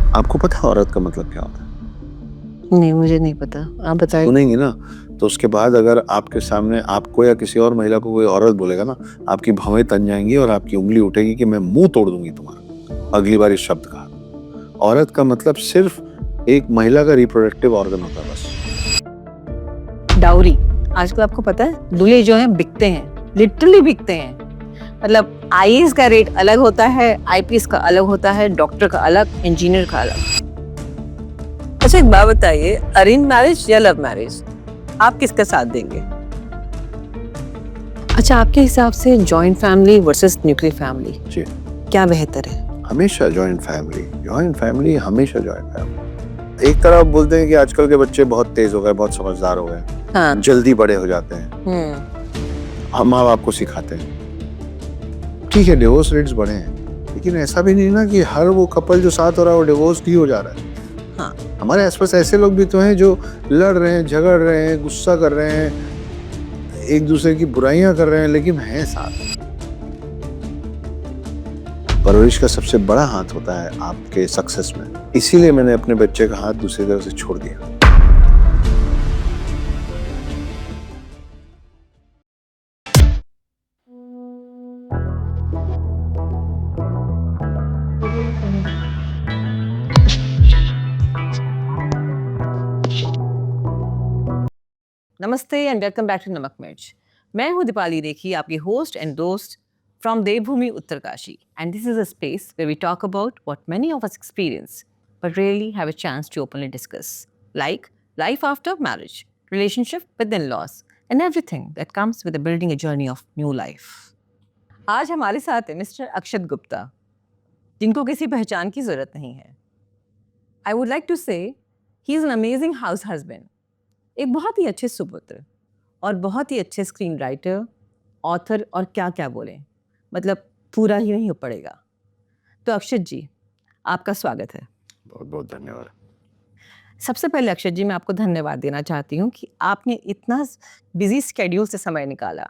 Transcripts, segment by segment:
आपको पता है औरत का मतलब क्या होता है? नहीं, मुझे नहीं पता। आप बताइए। सुनेंगी ना, तो उसके बाद अगर आपके सामने आपको या किसी और महिला को कोई औरत बोलेगा ना, आपकी भवें तन जाएँगी और आपकी उँगली उठेगी कि मैं मुँह तोड़ दूँगी तुम्हारा, अगली बार इस शब्द का। औरत का मतलब सिर्फ़ एक महिला का रिप्रोडक्टिव ऑर्गन होता है बस। डाउरी, आजकल आपको पता है दूल्हे जो हैं बिकते हैं, लिटरली बिकते हैं। मतलब आईएएस का रेट अलग होता है, आईपीएस का अलग होता है, डॉक्टर का अलग, इंजीनियर का अलग। अच्छा एक बात बताइए, अरेंज मैरिज या लव मैरिज, आप किसका साथ देंगे? अच्छा आपके हिसाब से joint family versus nuclear family जी, क्या बेहतर है? हमेशा जॉइंट फैमिली हमेशा जॉइंट फैमिली। एक तरफ बोलते हैं कि आजकल के बच्चे बहुत तेज़ हो गए, बहुत समझदार हो गए, हाँ। जल्दी बड़े हो जाते हैं। हम माँ-बाप को सिखाते हैं। ठीक है, डिवोर्स रेट्स बढ़े हैं, लेकिन ऐसा भी नहीं ना कि हर वो कपल जो साथ हो रहा है वो डिवोर्स ही हो जा रहा है। हाँ। हमारे आसपास ऐसे लोग भी तो हैं जो लड़ रहे हैं, झगड़ रहे हैं, गुस्सा कर रहे हैं, एक दूसरे की बुराइयां कर रहे हैं, लेकिन हैं साथ। परवरिश का सबसे बड़ा हाथ होता है आपके सक्सेस में। इसीलिए मैंने अपने बच्चे का हाथ दूसरी तरफ से छोड़ दिया। नमस्ते एंड वेलकम बैक टू नमक मिर्च। मैं हूं दीपाली रेखी, आपकी होस्ट एंड दोस्त from Devbhoomi Uttarkashi, and this is a space where we talk about what many of us experience but rarely have a chance to openly discuss, like life after marriage, relationship with in-laws, and everything that comes with building a journey of new life. आज हमारे साथ है mister अक्षत गुप्ता, जिनको किसी पहचान की जरूरत नहीं है। आई वुड लाइक टू से he is an amazing house husband, एक बहुत ही अच्छे सुपुत्र और बहुत ही अच्छे स्क्रीन राइटर, ऑथर और क्या क्या बोले, मतलब पूरा ही नहीं हो पड़ेगा। तो अक्षत जी, आपका स्वागत है। बहुत बहुत धन्यवाद। सबसे पहले अक्षत जी मैं आपको धन्यवाद देना चाहती हूँ कि आपने इतना बिजी स्केड्यूल से समय निकाला।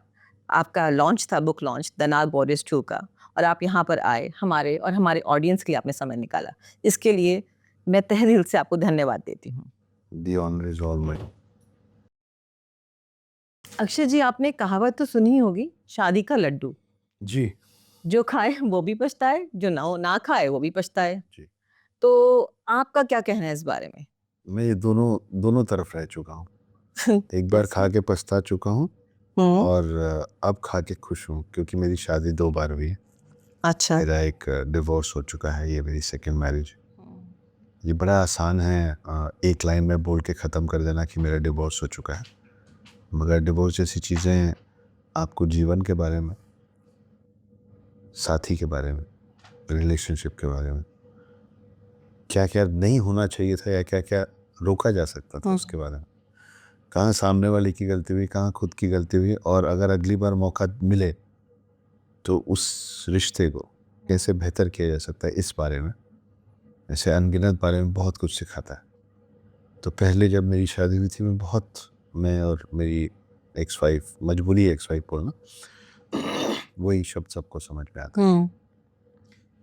आपका लॉन्च था, book launch the Nag borders 2 का, और आप यहाँ पर आए, हमारे और हमारे ऑडियंस के लिए आपने समय निकाला। इसके लिए मैं तहे दिल से आपको धन्यवाद देती हूँ। The honor is all mine. Akshay जी, आपने कहावत तो सुनी ही होगी, शादी का लड्डू, जी। जो खाए वो भी पछताए, जो ना खाए वो भी पछताए। जी। तो आपका क्या कहना है इस बारे में? मैं ये दोनों दोनों तरफ रह चुका हूँ। एक बार खा के पछता चुका हूँ और अब खा के खुश हूँ, क्योंकि मेरी शादी 2 बार हुई है। अच्छा। मेरा एक डिवोर्स हो चुका है, ये मेरी सेकंड मैरिज। ये बड़ा आसान है एक लाइन में बोल के ख़त्म कर देना कि मेरा डिवोर्स हो चुका है, मगर डिवोर्स जैसी चीज़ें आपको जीवन के बारे में, साथी के बारे में, रिलेशनशिप के बारे में, क्या क्या नहीं होना चाहिए था या क्या क्या रोका जा सकता था उसके बारे में, कहाँ सामने वाले की गलती हुई, कहाँ खुद की गलती हुई, और अगर अगली बार मौका मिले तो उस रिश्ते को कैसे बेहतर किया जा सकता है, इस बारे में, ऐसे अनगिनत बारे में बहुत कुछ सिखाता है। तो पहले जब मेरी शादी हुई थी, मैं और मेरी एक्स वाइफ, मजबूरी है एक्स वाइफ बोलना, वही शब्द सबको समझ में आता है।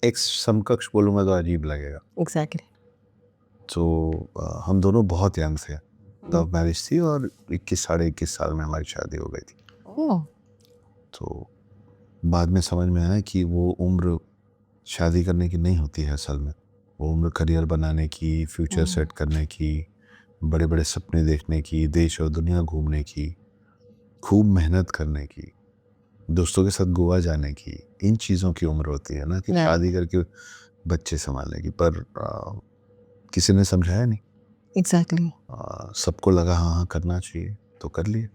एक्स समकक्ष बोलूँगा तो अजीब लगेगा। एग्जैक्टली। तो हम दोनों बहुत यंग थे, लव मैरिज थी और 21 साढ़े 21 साल में हमारी शादी हो गई थी। ओह। तो बाद में समझ में आया कि वो उम्र शादी करने की नहीं होती है असल में। वो उम्र करियर बनाने की, फ्यूचर सेट करने की, बड़े बड़े सपने देखने की, देश और दुनिया घूमने की, खूब मेहनत करने की, दोस्तों के साथ गोवा जाने की, इन चीज़ों की उम्र होती है ना, कि Right. शादी करके बच्चे संभालने की। पर किसी ने समझाया नहीं। एग्जैक्टली। सबको लगा हाँ हाँ करना चाहिए, तो कर लिए।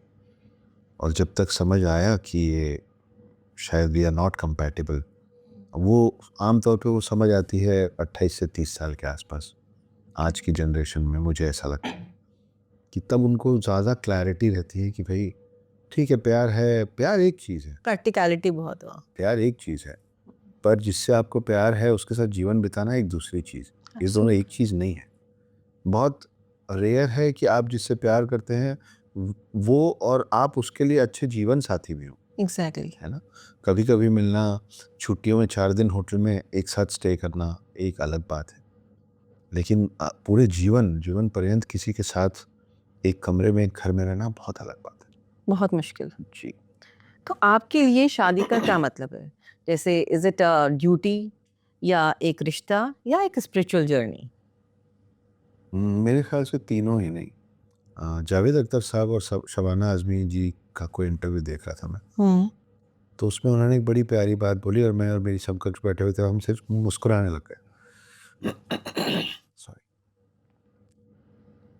और जब तक समझ आया कि ये शायद वी आर नॉट कंपैटिबल, वो आमतौर पे वो समझ आती है 28 से 30 साल के आसपास। आज की जनरेशन में मुझे ऐसा लगता है कि तब उनको ज़्यादा क्लैरिटी रहती है कि भाई ठीक है, प्यार है, प्यार एक चीज़ है, प्रैक्टिकलिटी बहुत हुआ। प्यार एक चीज़ है, पर जिससे आपको प्यार है उसके साथ जीवन बिताना एक दूसरी चीज़। ये दोनों एक चीज़ नहीं है। बहुत रेयर है कि आप जिससे प्यार करते हैं वो और आप उसके लिए अच्छे जीवन साथी भी हो, एग्जैक्टली। है ना? कभी कभी मिलना, छुट्टियों में 4 दिन होटल में एक साथ स्टे करना एक अलग बात है, लेकिन पूरे जीवन पर्यंत किसी के साथ एक कमरे में, एक घर में रहना बहुत अलग बात है। बहुत मुश्किल। जी। तो आपके लिए शादी का क्या मतलब है? जैसे इज इट अ ड्यूटी या एक रिश्ता या एक स्पिरिचुअल जर्नी? मेरे ख्याल से तीनों ही नहीं। जावेद अख्तर साहब और शबाना आज़मी जी का कोई इंटरव्यू देख रहा था मैं, तो उसमें उन्होंने एक बड़ी प्यारी बात बोली और मैं और मेरी समकक्ष बैठे हुए थे, हम सिर्फ मुस्कुराने लग गए। सॉरी।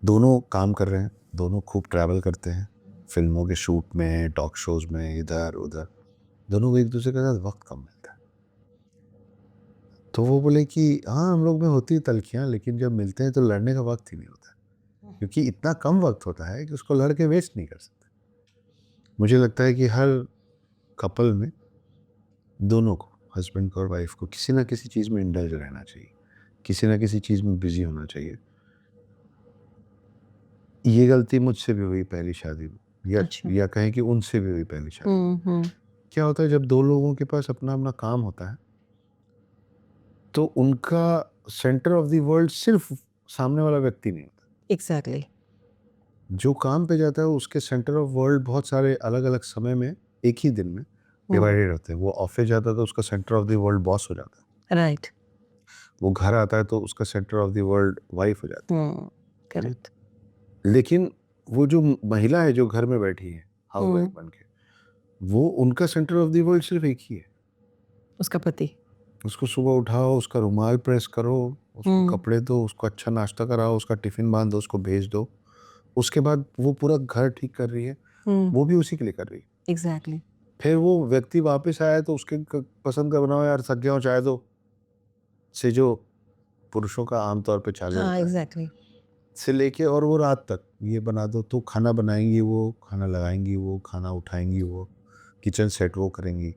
दोनों काम कर रहे हैं, दोनों खूब ट्रैवल करते हैं, फिल्मों के शूट में, टॉक शोज में, इधर उधर, दोनों को एक दूसरे के साथ वक्त कम मिलता है। तो वो बोले कि हाँ, हम लोग में होती है तलखियाँ, लेकिन जब मिलते हैं तो लड़ने का वक्त ही नहीं होता, क्योंकि इतना कम वक्त होता है कि उसको लड़ के वेस्ट नहीं कर सकते। मुझे लगता है कि हर कपल में दोनों को, हस्बैंड को और वाइफ को, किसी ना किसी चीज़ में इंडल्ज रहना चाहिए, किसी ना किसी चीज़ में बिजी होना चाहिए। ये गलती मुझसे भी हुई पहली शादी में, अच्छा। या कहें कि उनसे भी हुई पहली शादी में। क्या होता है जब दो लोगों के पास अपना अपना काम होता है, तो उनका सेंटर ऑफ द वर्ल्ड सिर्फ सामने वाला व्यक्ति नहीं होता। एग्जैक्टली। जो काम पे जाता है उसके सेंटर ऑफ वर्ल्ड बहुत सारे अलग अलग समय में, एक ही दिन में डिवाइडेड होते हैं। वो ऑफिस जाता है तो उसका centre of the world boss हो जाता है, राइट। वो घर आता है तो उसका centre of the world wife हो जाती है। करेक्ट। लेकिन वो जो महिला है जो घर में बैठी है हाउस वाइफ बन के, वो उनका सेंटर ऑफ द वर्ल्ड सिर्फ एक ही है। उसका पति। उसको सुबह उठाओ, उसका रुमाल प्रेस करो, उसको कपड़े दो, उसको अच्छा नाश्ता कराओ, उसका टिफिन बांध दो, उसको भेज दो। उसके बाद वो पूरा घर ठीक कर रही है, वो भी उसी के लिए कर रही है। एग्जैक्टली। फिर वो व्यक्ति वापस आया तो उसके पसंद का बनाओ यार, थक गया हूं, चाय दो, से जो पुरुषों का आमतौर पे चालू हाँ, होता है, एग्जैक्टली। से लेके और वो रात तक ये बना दो, तो खाना बनाएंगी वो, खाना लगाएंगी वो, खाना उठाएंगी वो, किचन सेट वो करेंगी।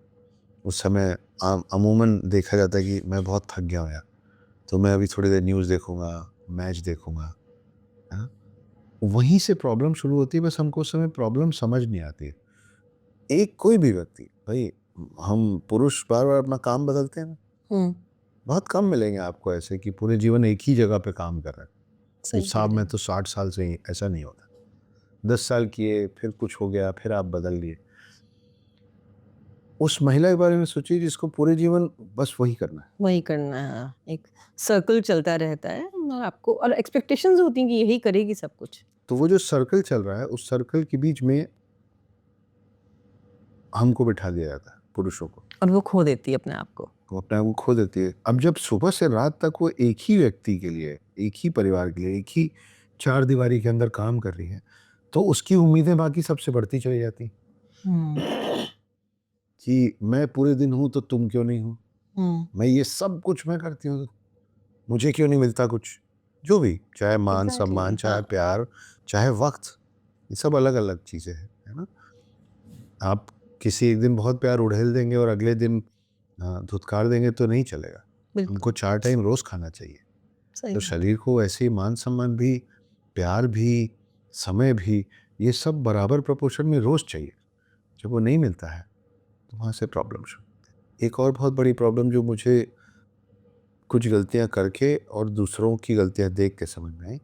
उस समय अमूमन देखा जाता है कि मैं बहुत थक गया हूँ यार, तो मैं अभी थोड़ी देर न्यूज़ देखूंगा, मैच देखूंगा, है ना? वहीं से प्रॉब्लम शुरू होती है। बस हमको उस समय प्रॉब्लम समझ नहीं आती है। एक कोई भी व्यक्ति भाई, हम पुरुष बार बार अपना काम बदलते हैं ना, बहुत कम मिलेंगे आपको ऐसे कि पूरे जीवन एक ही जगह पे काम कर रहे हैं। सही कह साहब रहे मैं हैं। तो 60 साल से ही, ऐसा नहीं होता। 10 साल किए, फिर कुछ हो गया, फिर आप बदल लिए। उस महिला के बारे में सोचिए जिसको पूरे जीवन बस वही करना है। वही करना है, हाँ, एक सर्कल चलता रहता है और आपको और एक्सपेक्टेशंस होती हैं कि यही करेगी सब कुछ। तो वो जो सर्कल चल रहा है, उस सर्कल के बीच में हमको बिठा दिया जाता है, पुरुषों को। और वो खो देती है अपने आप को। वो अपने आप को खो देती है। अब जब सुबह से रात तक वो एक ही व्यक्ति के लिए, एक ही परिवार के लिए, एक ही चार दीवारी के अंदर काम कर रही है, तो उसकी उम्मीदें बाकी सबसे बढ़ती चली जाती कि मैं पूरे दिन हूं तो तुम क्यों नहीं हो, मैं ये सब कुछ मैं करती हूँ, मुझे क्यों नहीं मिलता कुछ, जो भी, चाहे मान सम्मान, चाहे प्यार, चाहे वक्त, ये सब अलग अलग चीजें हैं, है ना? आप किसी एक दिन बहुत प्यार उड़ेल देंगे और अगले दिन धुतकार देंगे तो नहीं चलेगा। बिल्कुल। हमको 4 टाइम रोज खाना चाहिए। सही तो बात। शरीर को ऐसे ही मान सम्मान भी, प्यार भी, समय भी, ये सब बराबर प्रोपोर्शन में रोज चाहिए। जब वो नहीं मिलता है तो वहाँ से प्रॉब्लम शुरू होती है। एक और बहुत बड़ी प्रॉब्लम जो मुझे कुछ गलतियाँ करके और दूसरों की गलतियाँ देख के समझ में आई,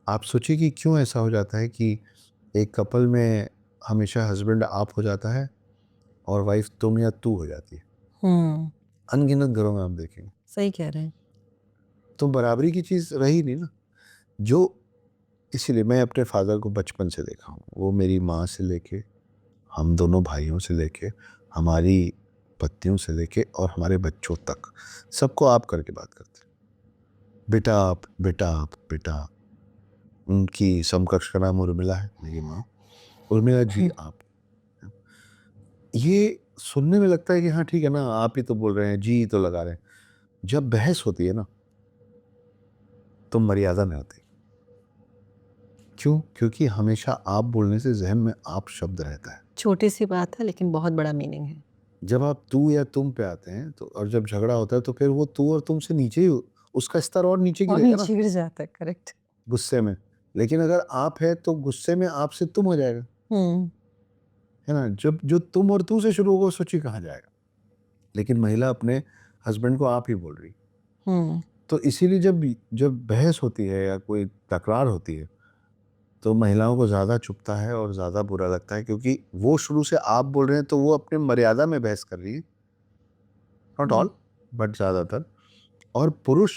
आप सोचिए कि क्यों ऐसा हो जाता है कि एक कपल में हमेशा हस्बैंड आप हो जाता है और वाइफ तुम या तू हो जाती है। अनगिनत घरों में आप देखेंगे। सही कह रहे हैं। तो बराबरी की चीज़ रही नहीं ना। जो इसीलिए मैं अपने फादर को बचपन से देखा हूँ। वो मेरी माँ से लेके, हम दोनों भाइयों से लेके, हमारी पत्नियों से लेके और हमारे बच्चों तक, सबको आप करके बात करते हैं। बेटा आप, बेटा आप, बेटा आप। उनकी समकक्ष का नाम उर्मिला है, मेरी माँ। उर्मिला जी आप। ये सुनने में लगता है कि हाँ ठीक है ना, आप ही तो बोल रहे हैं, जी ही तो लगा रहे हैं। जब बहस होती है ना, तो मर्यादा में होती है। क्यों? क्योंकि हमेशा आप बोलने से ज़हन में आप शब्द रहता है। छोटी सी बात है लेकिन बहुत बड़ा मीनिंग है। जब आप तू या तुम पे आते हैं तो, और जब झगड़ा होता है तो फिर वो तू और तुम से नीचे ही, उसका स्तर और नीचे और गिरेगा ना, नीचे गिर जाता है। करेक्ट। गुस्से में। लेकिन अगर आप है तो गुस्से में आप से तुम हो जाएगा, है ना? जब जो तुम और तू से शुरू होगा, सोचिए कहाँ जाएगा। लेकिन महिला अपने हस्बैंड को आप ही बोल रही, तो इसीलिए जब जब बहस होती है या कोई तकरार होती है तो महिलाओं को ज़्यादा चुभता है और ज़्यादा बुरा लगता है, क्योंकि वो शुरू से आप बोल रहे हैं तो वो अपने मर्यादा में बहस कर रही है, नॉट ऑल बट ज़्यादातर। और पुरुष,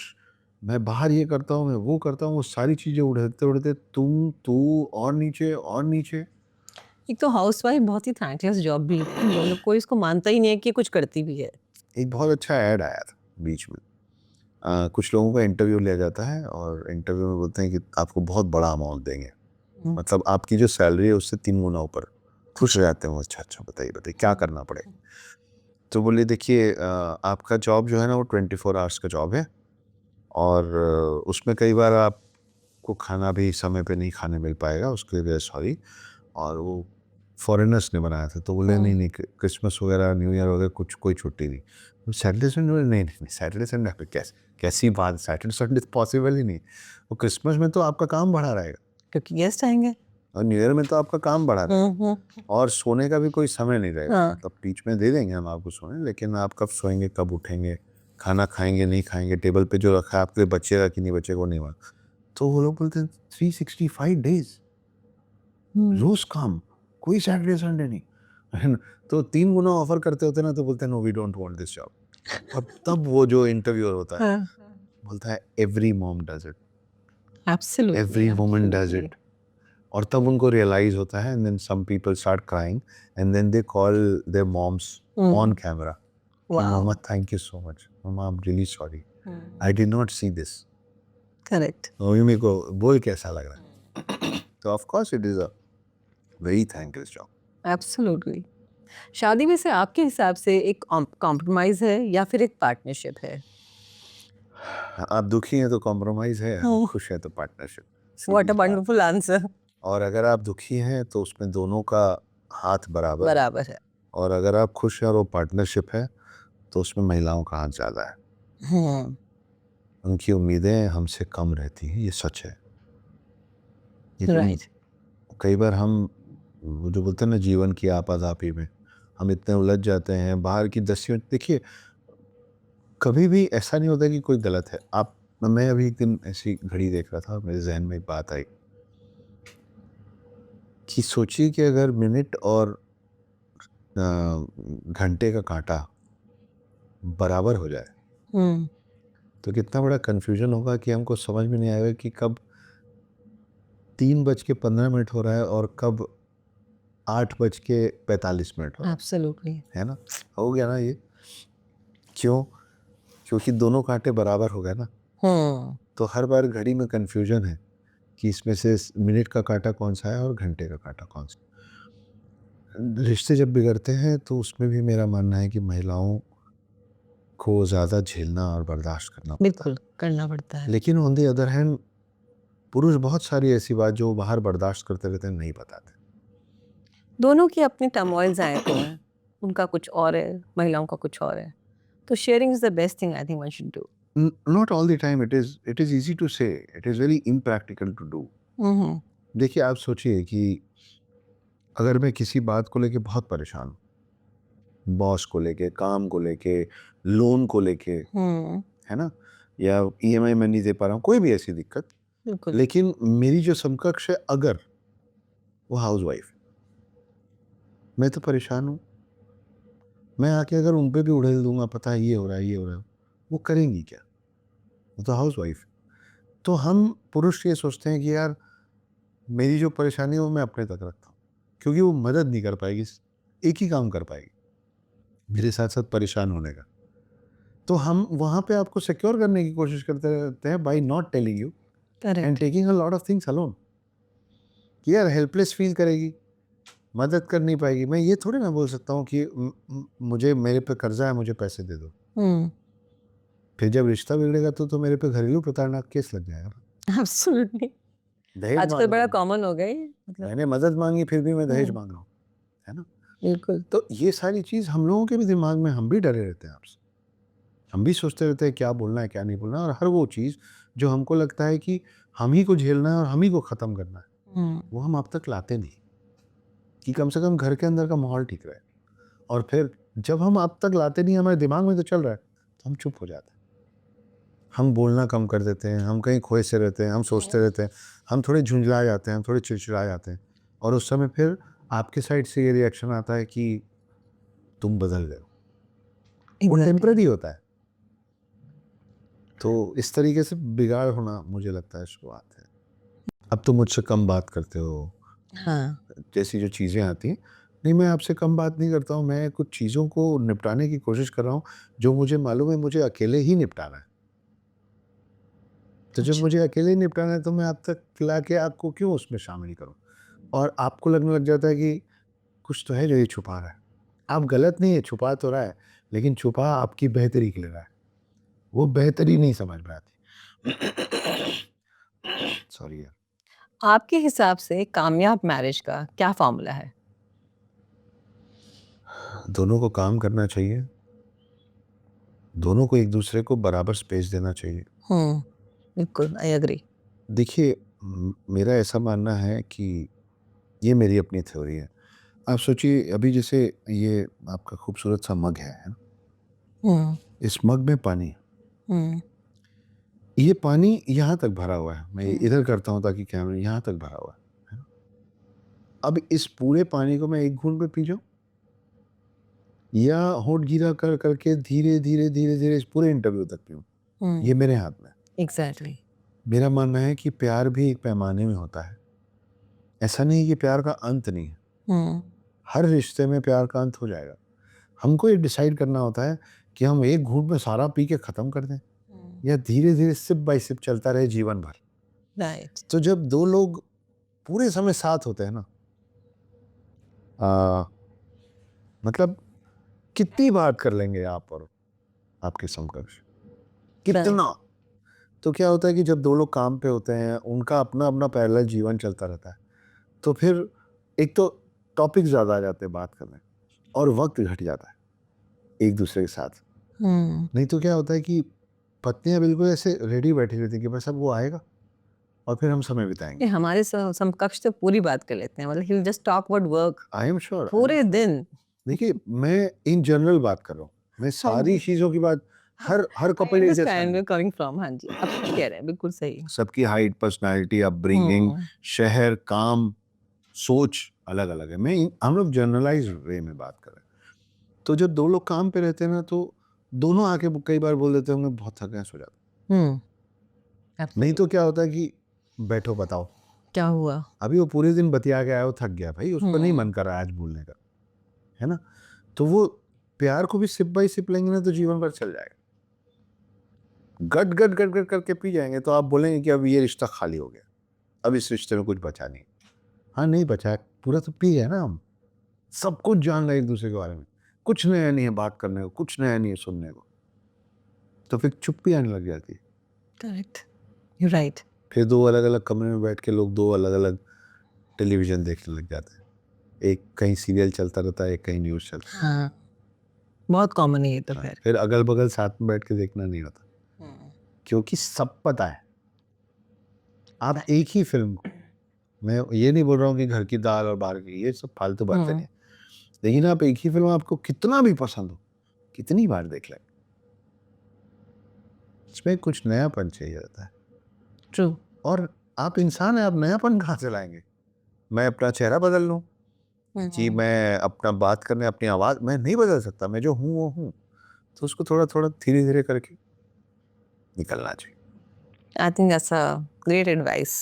मैं बाहर ये करता हूँ, मैं वो करता हूँ, वो सारी चीज़ें उड़ते उड़ते तुम तू और नीचे और नीचे। एक तो हाउसवाइफ बहुत ही थैंकलेस जॉब भी है, लोग कोई इसको मानता ही नहीं है कि कुछ करती भी है। एक बहुत अच्छा ऐड आया था बीच में, कुछ लोगों का इंटरव्यू लिया जाता है और इंटरव्यू में बोलते हैं कि आपको बहुत बड़ा अमाउंट देंगे, मतलब आपकी जो सैलरी है उससे 3 गुना ऊपर। खुश हो जाते हैं वो, अच्छा अच्छा बताइए बताइए क्या करना पड़ेगा। तो बोले देखिए आपका जॉब जो है ना वो 24 आवर्स का जॉब है, और उसमें कई बार आपको खाना भी समय पे नहीं खाने मिल पाएगा, उसके लिए सॉरी। और वो फॉरेनर्स ने बनाया था, तो बोले नहीं नहीं क्रिसमस वगैरह न्यू ईयर वगैरह कुछ कोई छुट्टी नहीं। सैटरडे संडे, नहीं नहीं नहीं सैटरडे संडे कैसी बात, सैटरडे संडे पॉसिबल ही नहीं। वो क्रिसमस में तो आपका काम बढ़ा रहेगा क्योंकि गेस्ट आएंगे। और न्यू ईयर में तो आपका काम बढ़ा रहेगा, और सोने का भी कोई समय नहीं रहेगा। हाँ। मतलब बीच में दे देंगे हम आपको सोने, लेकिन आप कब सोएंगे, कब उठेंगे, खाना खाएंगे नहीं खाएंगे, टेबल पे जो रखा है आपके लिए बचेगा कि नहीं बचेगा वो नहीं मालूम। तो वो लोग बोलते हैं 365 डेज रोज काम, कोई सैटरडे संडे नहीं है ना? तो 3 गुना ऑफर करते होते ना तो बोलते हैं no we don't want this job. अब तब वो जो इंटरव्यूअर होता है बोलता है every mom does it, absolutely, every woman does it. और तब उनको रियलाइज होता है, and then some people start crying and then they call their moms on camera कि मम्मा थैंक यू सो मच, मम्मा I am really sorry, I did not see this. Correct. मम्मी मेरे को बोल कैसा लग रहा है। तो of course it is a very thankless job. Absolutely. शादी में से आपके हिसाब से एक कॉम्प्रोमाइज है या फिर एक पार्टनरशिप है? आप दुखी हैं तो कॉम्प्रोमाइज है, आप Oh, खुश हैं तो पार्टनरशिप, व्हाट सीधी अ सी बात। Wonderful answer. और अगर आप दुखी हैं तो उसमें दोनों का हाथ बराबर है, बराबर है। और अगर आप खुश हैं और वो पार्टनरशिप है तो उसमें महिलाओं का हाथ ज़्यादा है। हम्म। उनकी उम्मीदें हमसे कम रहती हैं, ये सच है। लेकिन राइट। कई बार हम, वो जो बोलते हैं ना जीवन की आपाधापी में हम इतने उलझ जाते हैं, बाहर की दसियों, देखिए कभी भी ऐसा नहीं होता कि कोई गलत है। आप, मैं अभी एक दिन ऐसी घड़ी देख रहा था, मेरे जहन में एक बात आई कि सोचिए कि अगर मिनट और घंटे का कांटा बराबर हो जाए हम्म। तो कितना बड़ा कन्फ्यूजन होगा कि हमको समझ में नहीं आएगा कि कब 3:15 हो रहा है और कब 8:45 हो रहा एब्सोल्युटली। है ना? हो गया ना ये? क्यों? क्योंकि दोनों कांटे बराबर हो गए ना। हम्म। तो हर बार घड़ी में कन्फ्यूजन है कि इसमें से मिनट का कांटा कौन सा है और घंटे का कांटा कौन सा। रिश्ते जब बिगड़ते हैं तो उसमें भी मेरा मानना है कि महिलाओं को ज़्यादा झेलना और बर्दाश्त करना पड़ता बिल्कुल करना पड़ता है। है। लेकिन ऑन द अदर हैंड पुरुष बहुत सारी ऐसी बात जो बाहर बर्दाश्त करते रहते हैं नहीं बताते। दोनों की अपनी टर्मोइल्स आए तो हैं, उनका कुछ और है, महिलाओं का कुछ और है। तो sharing is the best thing I think one should do. Not all the time, it is easy to say, it is very impractical to do. Hmm. देखिए आप सोचिए कि अगर मैं किसी बात को लेके बहुत परेशान हूँ, बॉस को लेके, काम को लेके, लोन को लेके, हम्म। है ना, या ईएमआई मैं नहीं दे पा रहा हूँ, कोई भी ऐसी दिक्कत, बिल्कुल। लेकिन मेरी जो समकक्ष है अगर वो हाउस वाइफ, मैं तो परेशान हूँ, मैं आके अगर उन पे भी उड़ेल दूंगा पता है ये हो रहा है ये हो रहा है, वो करेंगी क्या? वो तो हाउस वाइफ। तो हम पुरुष ये सोचते हैं कि यार मेरी जो परेशानी है वो मैं अपने तक रखता हूँ, क्योंकि वो मदद नहीं कर पाएगी, एक ही काम कर पाएगी, मेरे साथ साथ परेशान होने का। तो हम वहाँ पे आपको सिक्योर करने की कोशिश करते रहते हैं by not telling you and correct. Taking a lot of things alone, कि यार हेल्पलेस फील करेगी, मदद कर नहीं पाएगी। मैं ये थोड़ी ना बोल सकता हूँ कि मुझे, मेरे पे कर्जा है मुझे पैसे दे दो, हम्म। फिर जब रिश्ता बिगड़ेगा तो मेरे पे घरेलू प्रताड़ना केस लग जाएगा। एब्सोल्युटली। दहेज आजकल मांग रहा बड़ा हूँ, कॉमन हो गई मतलब। मैंने मदद मांगी फिर भी मैं दहेज हम्म। मांग रहा हूँ, है ना? बिल्कुल। तो ये सारी चीज़ हम लोगों के भी दिमाग में, हम भी डरे रहते हैं आपसे, हम भी सोचते रहते हैं क्या बोलना है क्या नहीं बोलना है, और हर वो चीज़ जो हमको लगता है कि हम ही को झेलना है और हम ही को ख़त्म करना है, हम्म। वो हम अब तक लाते नहीं, कि कम से कम घर के अंदर का माहौल ठीक रहे। और फिर जब हम अब तक लाते नहीं, हमारे दिमाग में तो चल रहा है, तो हम चुप हो जाते हैं। हम बोलना कम कर देते हैं, हम कहीं खोए से रहते हैं, हम सोचते रहते हैं, हम थोड़े झुंझला जाते हैं, हम थोड़े चिड़चिड़ा जाते हैं, और उस समय फिर आपके साइड से ये रिएक्शन आता है कि तुम बदल गए हो। वो Exactly. टेम्पररी होता है। तो इस तरीके से बिगाड़ होना मुझे लगता है शुरुआत है। अब तुम मुझसे कम बात करते हो, हाँ, जैसी जो चीज़ें आती हैं। नहीं, मैं आपसे कम बात नहीं करता हूँ, मैं कुछ चीज़ों को निपटाने की कोशिश कर रहा हूँ, जो मुझे मालूम है मुझे अकेले ही निपटाना है। तो जब अच्छा। मुझे अकेले ही निपटाना है, तो मैं आप तक ला के आपको क्यों उसमें शामिल करूँ? और आपको लगने लग जाता है कि कुछ तो है जो ये छुपा रहा है। आप गलत नहीं है, छुपा तो रहा है, लेकिन छुपा आपकी बेहतरी के लिए रहा है। वो बेहतरी नहीं समझ में आती। सॉरी यार। आपके हिसाब से कामयाब मैरिज का क्या फ़ॉर्मूला है? दोनों को काम करना चाहिए, दोनों को एक-दूसरे को बराबर स्पेस देना चाहिए। हुँ, बिल्कुल, आई एग्री। देखिए, मेरा ऐसा मानना है कि ये मेरी अपनी थ्योरी है। आप सोचिए, अभी जैसे ये आपका खूबसूरत सा मग है ना? हुँ, इस मग में पानी है। हुँ, ये पानी यहाँ तक भरा हुआ है। मैं हुँ, इधर करता हूँ ताकि कैमरा यहाँ तक भरा हुआ है ना? अब इस पूरे पानी को मैं एक घूंट में पी जाऊँ, या होंठ गीला कर करके धीरे-धीरे इस पूरे इंटरव्यू तक पीऊँ? हुँ, ये मेरे हाथ में है। एग्ज़ैक्टली। मेरा मानना है कि प्यार भी एक पैमाने में होता है। ऐसा नहीं है कि प्यार का अंत नहीं है। हुँ, हर रिश्ते में प्यार का अंत हो जाएगा। हमको ये डिसाइड करना होता है कि हम एक घूंट में सारा पी के खत्म कर दें, हुँ, या धीरे-धीरे सिप बाय सिप चलता रहे जीवन भर। राइट, तो जब 2 लोग पूरे समय साथ होते हैं ना, अ, मतलब कितनी बात कर लेंगे आप और आपके समकक्ष? राइट, कितना? तो क्या होता है कि जब 2 लोग काम पे होते हैं, उनका अपना-अपना पैरेलल जीवन चलता रहता है। तो फिर एक तो टॉपिक ज़्यादा आ जाते हैं बात करने, और वक़्त घट जाता है एक-दूसरे के साथ। हुँ। नहीं तो क्या होता है कि पत्नियाँ बिल्कुल ऐसे रेडी बैठी रहती हैं कि बस अब वो आएगा और फिर हम समय बिताएँगे। ये हमारे समकक्ष तो पूरी बात कर लेते हैं, मतलब he will just talk about work I am sure, I am पूरे श्योर। दिन। देखिए, मैं इन जनरल बात कर रहा हूँ। मैं हाँ सारी जी। चीज़ों की बात, हर आई कपल एक जैसा अंडरस्टैंड नहीं वेयर है। Coming from. हाँ जी, आप सही कह रहे हैं, बिल्कुल सही। सबकी हाइट, पर्सनैलिटी, अपब्रिंगिंग, हुँ, शहर, काम, सोच अलग-अलग है। हम लोग जनरलाइज़्ड वे में बात कर रहे हैं। तो जब 2 लोग काम पे रहते हैं ना, तो दोनों आके कई बार बोल देते होंगे बहुत थके हैं, सो जाते हैं। हुँ, नहीं एब्सोल्यूट। तो क्या होता है कि बैठो बताओ। क्या हुआ? अभी वो पूरे दिन बतिया के आया, वो थक गया भाई, उसको नहीं मन हुँ, कर रहा है आज बोलने का, है ना? तो वो प्यार को भी सिप बाय सिप लेंगे ना, तो जीवन भर चल जाएगा। गट करके पी जाएँगे, तो आप बोलेंगे कि अब ये रिश्ता खाली हो गया। अब इस रिश्ते में कुछ बचा नहीं। हाँ, नहीं बचा है, पूरा तो पी गए ना हम। सब कुछ जान रहे हैं एक-दूसरे के बारे में। कुछ नया नहीं है बात करने को, कुछ नया नहीं है सुनने को। तो फिर चुप्पी आने लग जाती है। Correct, you are right. फिर 2 अलग-अलग कमरे में बैठ के लोग 2 अलग-अलग टेलीविज़न देखने लग जाते हैं। एक कहीं सीरियल चलता रहता है, एक कहीं न्यूज़ चलता है। हाँ, बहुत कॉमन है ये तो हाँ, ख़ैर। फिर अगल-बगल साथ में बैठ के देखना नहीं होता, हुँ, क्योंकि सब पता है। आप राइट। एक ही फ़िल्म को, मैं ये नहीं बोल रहा हूँ कि घर की दाल और बाहर की, ये सब फालतू बातें नहीं हुँ, है। लेकिन आप एक ही फ़िल्म आपको कितना भी पसंद हो, कितनी बार देख लें, इसमें कुछ नयापन चाहिए रहता है। ट्रू। और आप इंसान हैं, आप नयापन कहाँ से लाएँगे? मैं अपना चेहरा बदल लूँ, कि हुँ, मैं अपना बात करने, अपनी आवाज़ मैं नहीं बदल सकता, मैं जो हूँ वो हूँ। तो उसको थोड़ा-थोड़ा, धीरे-धीरे करके निकलना चाहिए। I think that's a great advice.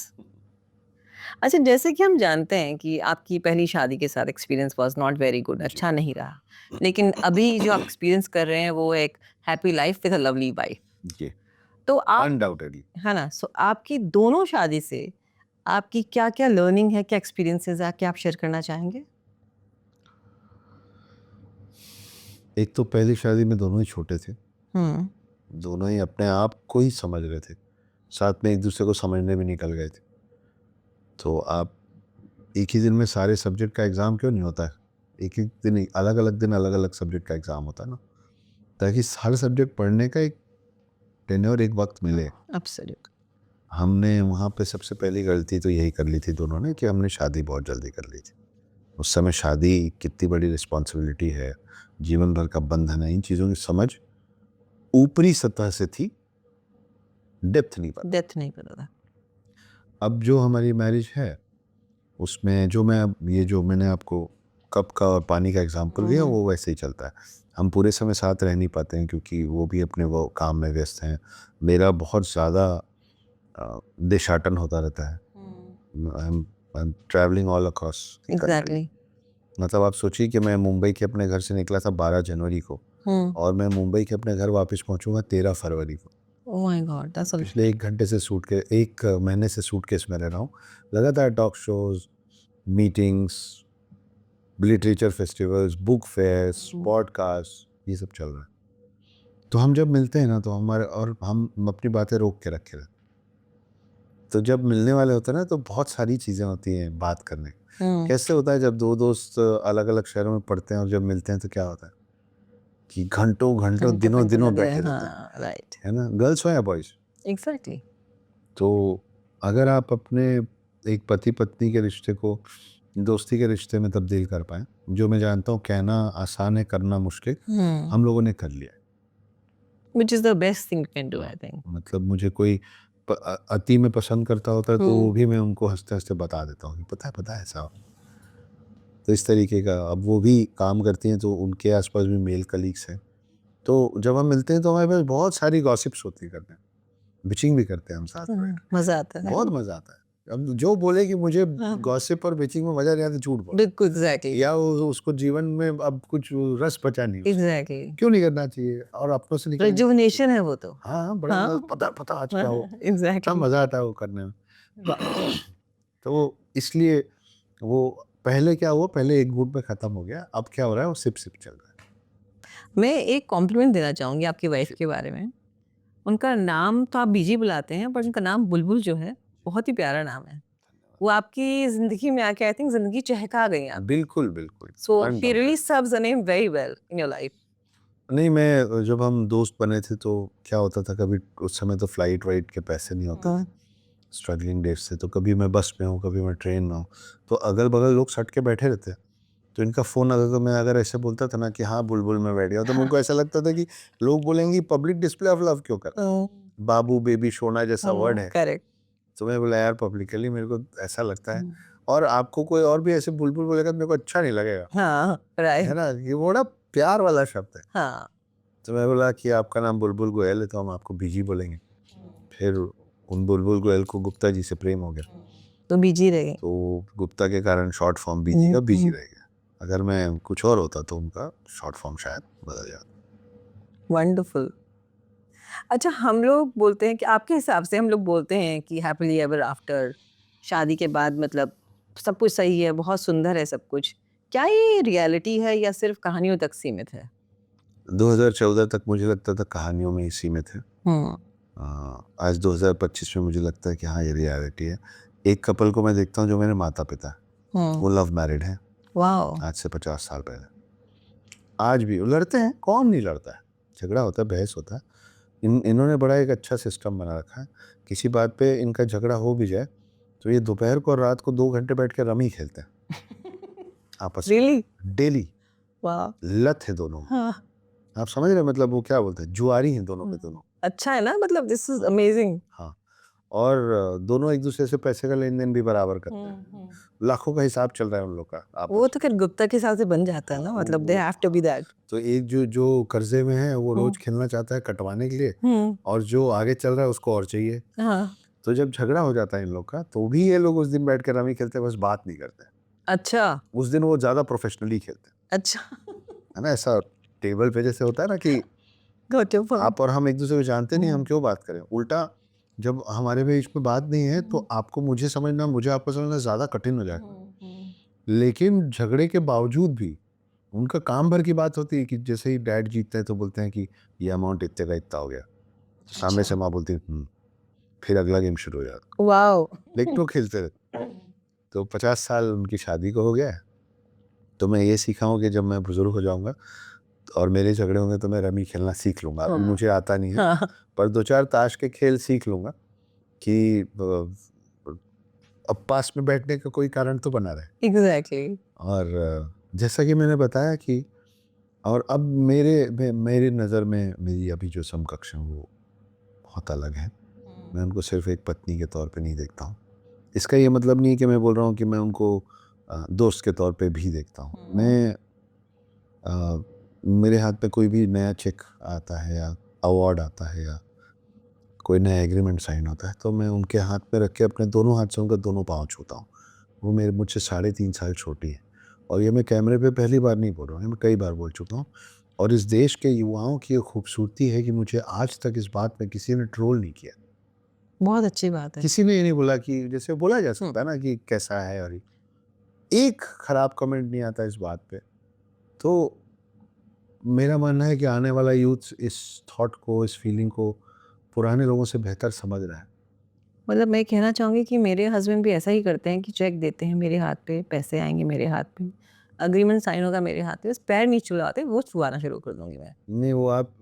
अच्छा, जैसे कि हम जानते हैं कि आपकी पहली शादी के साथ experience was not very good, जी। अच्छा नहीं रहा। लेकिन अभी जो आप एक्सपीरियंस कर रहे हैं वो एक happy life with a lovely wife. जी, तो आप, अनडाउटेडली। है ना? सो आपकी दोनों शादी से आपकी क्या-क्या लर्निंग है, क्या एक्सपीरियंसेस है, क्या आप शेयर करना चाहेंगे? एक तो पहली शादी में दोनों ही छोटे थे, हुँ, दोनों ही अपने आप को ही समझ रहे थे, साथ में एक-दूसरे को समझने भी निकल गए थे। तो आप एक ही दिन में सारे सब्जेक्ट का एग्ज़ाम क्यों नहीं होता है? एक-एक दिन, अलग-अलग दिन अलग-अलग सब्जेक्ट का एग्ज़ाम होता है ना, ताकि हर सब्जेक्ट पढ़ने का एक टेन्योर, एक वक़्त मिले। एब्सोल्यूट। हमने वहाँ पे सबसे पहली गलती तो यही कर ली थी दोनों ने, कि हमने शादी बहुत जल्दी कर ली थी। उस समय शादी कितनी बड़ी रिस्पॉन्सिबिलिटी है, जीवन भर का बंधन है, इन चीज़ों की समझ ऊपरी सतह से थी, डेप्थ नहीं पता। डेथ नहीं पता था। अब जो हमारी मैरिज है उसमें जो मैं ये जो मैंने आपको कप का और पानी का एग्जांपल दिया वो वैसे ही चलता है। हम पूरे समय साथ रह नहीं पाते हैं क्योंकि वो भी अपने वो काम में व्यस्त हैं। मेरा बहुत ज़्यादा देशाटन होता रहता है। I am travelling all across the country. Exactly. मतलब आप सोचिए कि मैं मुंबई के अपने घर से निकला था 12 जनवरी को और मैं मुंबई के अपने घर वापस पहुंचूंगा 13 फरवरी को। Oh my God, that's a पिछले 1 घंटे से एक महीने से सूटकेस में रह रहा हूँ। लगातार talk shows, meetings, literature festivals, book fairs, podcast, ये सब चल रहा है। तो हम जब मिलते हैं ना तो हमारे और हम अपनी बातें रोक के रखे रहते। तो जब मिलने वाले होते हैं ना तो बहुत सारी चीज़ें होती हैं बात करने। कैसे होता है जब दो दोस्त अलग अलग शहरों में पढ़ते हैं और जब मिलते हैं तो क्या होता है कि घंटों घंटों दिनों दिनों बैठे रहते हैं, हाँ, राइट, है ना, गर्ल्स हो या बॉयज। एग्जैक्टली। तो अगर आप अपने एक पति पत्नी के रिश्ते को दोस्ती के रिश्ते में तब्दील कर पाए, जो मैं जानता हूँ कहना आसान है करना मुश्किल, हम लोगों ने कर लिया है। Which is the best thing you can do, I think. मतलब मुझे कोई अति में पसंद करता होता है तो वो भी मैं उनको हंसते हंसते बता देता हूँ कि पता है ऐसा। तो इस तरीके का अब वो भी काम करती हैं तो उनके आसपास भी मेल कलीग्स हैं। तो जब हम मिलते हैं तो हमारे पास बहुत सारी गॉसिप्स होती है करने, बिचिंग भी करते हैं हम साथ में। मजा आता है। बहुत मजा आता है। अब जो बोले कि मुझे गॉसिप और बिचिंग में मजा नहीं आता, झूठ बोल। बिल्कुल, एग्जैक्टली, या उसको जीवन में अब कुछ रस बचा नहीं उसको। एग्जैक्टली। क्यों नहीं करना चाहिए और अपनों से निकल। रिजुविनेशन है वो तो। हाँ बड़ा हाँ। पता आज क्या हो, इतना एग्जैक्टली। मजा आता है वो करने में। तो इसलिए वो पहले क्या हुआ, पहले एक घूंट में खत्म हो गया, अब क्या हो रहा है वो सिप सिप चल रहा है। मैं एक कॉम्प्लीमेंट देना चाहूंगी आपकी वाइफ के बारे में। उनका नाम तो आप बीजी बुलाते हैं, पर उनका नाम बुलबुल जो है बहुत ही प्यारा नाम है। वो आपकी जिंदगी में आके आई थिंक जिंदगी चहका गई आप। बिल्कुल बिल्कुल। So he really serves the name very well in your life. नहीं, मैं जब हम दोस्त बने थे तो क्या होता था, कभी उस समय तो फ्लाइट वाइट के पैसे नहीं होते थे, स्ट्रगलिंग डेज से, तो कभी मैं बस में हूँ कभी मैं ट्रेन में हूँ, तो अगल बगल लोग सट के बैठे रहते हैं। तो इनका फ़ोन अगर मैं ऐसे बोलता था ना कि हाँ बुलबुल में बैठ गया, तो मुझको ऐसा लगता था कि लोग बोलेंगे पब्लिक डिस्प्ले ऑफ लव क्यों कर, बाबू बेबी शोना जैसा वर्ड है। करेक्ट। तो मैं बोला यार पब्लिकली मेरे को ऐसा लगता है, और आपको कोई और भी ऐसे बुलबुल बोलेगा तो मेरे को अच्छा नहीं लगेगा, हाँ, है राइट। ना, ये बड़ा प्यार वाला शब्द है। हाँ, तो मैं बोला कि आपका नाम बुलबुल गोयल है तो हम आपको बीजी बोलेंगे। फिर उन बुलबुल गोयल को गुप्ता जी से प्रेम हो गया, तो बीजी रह गई। तो गुप्ता के कारण शॉर्ट फॉर्म बीजी का बीजी रह गया। अगर मैं कुछ और होता तो उनका शॉर्ट फॉर्म शायद बदल जाता। वंडरफुल। अच्छा, हम लोग बोलते हैं कि आपके हिसाब से हम लोग बोलते हैं कि हैप्पीली एवर आफ्टर, शादी के बाद मतलब सब कुछ सही है, बहुत सुंदर है सब कुछ। क्या ये रियलिटी है या सिर्फ कहानियों तक सीमित है? 2014 तक मुझे लगता था कहानियों में ही सीमित है। आज 2025 में मुझे लगता है कि हाँ ये रियलिटी है। एक कपल को मैं देखता हूँ जो मेरे माता पिता, वो लव मैरिड है वाओ। आज से 50 साल पहले। आज भी वो लड़ते हैं, कौन नहीं लड़ता है, झगड़ा होता है, बहस होता है। इन्होंने बड़ा एक अच्छा सिस्टम बना रखा है, किसी बात पे इनका झगड़ा हो भी जाए तो ये दोपहर को और रात को 2 घंटे बैठ के रमी खेलते हैं आपस में, रियली? डेली। वाह। लत है दोनों में। हाँ, आप समझ रहे हैं, मतलब वो क्या बोलते हैं, जुआरी हैं दोनों में दोनों। अच्छा है ना, मतलब दिस इज अमेजिंग। हाँ, और दोनों एक दूसरे से पैसे का लेन देन भी बराबर करते हैं। लाखों का हिसाब चल रहा है उन लोग का आपस वो में। तो फिर गुप्ता के हिसाब से बन जाता है ना, मतलब they have to be that. तो एक जो जो कर्जे में है वो रोज खेलना चाहता है कटवाने के लिए, और जो आगे चल रहा है उसको और चाहिए। हाँ, तो जब झगड़ा हो जाता है इन लोग का तो भी ये लोग उस दिन बैठ कर रमी खेलते हैं, बस बात नहीं करते। अच्छा, उस दिन वो ज्यादा प्रोफेशनली खेलते हैं, अच्छा। है ना, ऐसा टेबल पे जैसे होता है ना कि Got your point. आप और हम एक दूसरे को जानते नहीं, हम क्यों बात करें। उल्टा जब हमारे बीच में बात नहीं है तो आपको मुझे समझना, मुझे आपको समझना ज्यादा कठिन हो जाएगा। लेकिन झगड़े के बावजूद भी उनका काम भर की बात होती है कि जैसे ही डैड जीतते हैं तो बोलते हैं कि ये अमाउंट इतने का इतना हो गया, सामने से माँ बोलती है फिर अगला गेम शुरू हो जाता, वाओ। लेकिन वो खेलते रहते। तो 50 साल उनकी शादी को हो गया है। तो मैं ये सीखा हूँ कि जब मैं बुजुर्ग हो जाऊंगा और मेरे झगड़े होंगे तो मैं रमी खेलना सीख लूंगा। अभी मुझे आता नहीं है, हाँ, पर 2-4 ताश के खेल सीख लूंगा कि अब पास में बैठने का कोई कारण तो बना रहे। एग्जैक्टली। और जैसा कि मैंने बताया कि और अब मेरी नज़र में मेरी अभी जो समकक्ष है वो बहुत अलग है। मैं उनको सिर्फ एक पत्नी के तौर पे नहीं देखता हूँ। इसका ये मतलब नहीं है कि मैं बोल रहा हूँ कि मैं उनको दोस्त के तौर पे भी देखता हूँ। मैं मेरे हाथ में कोई भी नया चेक आता है या अवार्ड आता है या कोई नया एग्रीमेंट साइन होता है तो मैं उनके हाथ में रख के अपने दोनों हाथ से उनका दोनों पाँव छूता हूँ। वो मेरे मुझसे 3.5 साल छोटी है और ये मैं कैमरे पे पहली बार नहीं बोल रहा हूँ, ये मैं कई बार बोल चुका हूँ। और इस देश के युवाओं की ये खूबसूरती है कि मुझे आज तक इस बात में किसी ने ट्रोल नहीं किया। बहुत अच्छी बात है। किसी ने ये नहीं बोला कि जैसे बोला जा सकता है ना कि कैसा है और एक खराब कमेंट नहीं आता इस बात पे। तो मेरा मानना है कि आने वाला यूथ इस थॉट को, इस फीलिंग को पुराने लोगों से बेहतर समझ रहा है। मतलब मैं कहना चाहूँगी कि मेरे हस्बैंड भी ऐसा ही करते हैं कि चेक देते हैं मेरे हाथ पे, पैसे आएँगे मेरे हाथ पे, एग्रीमेंट साइन होगा मेरे हाथ पे, बस पैर नहीं छुलाते, वो छुआना शुरू कर दूँगी मैं। नहीं वो आप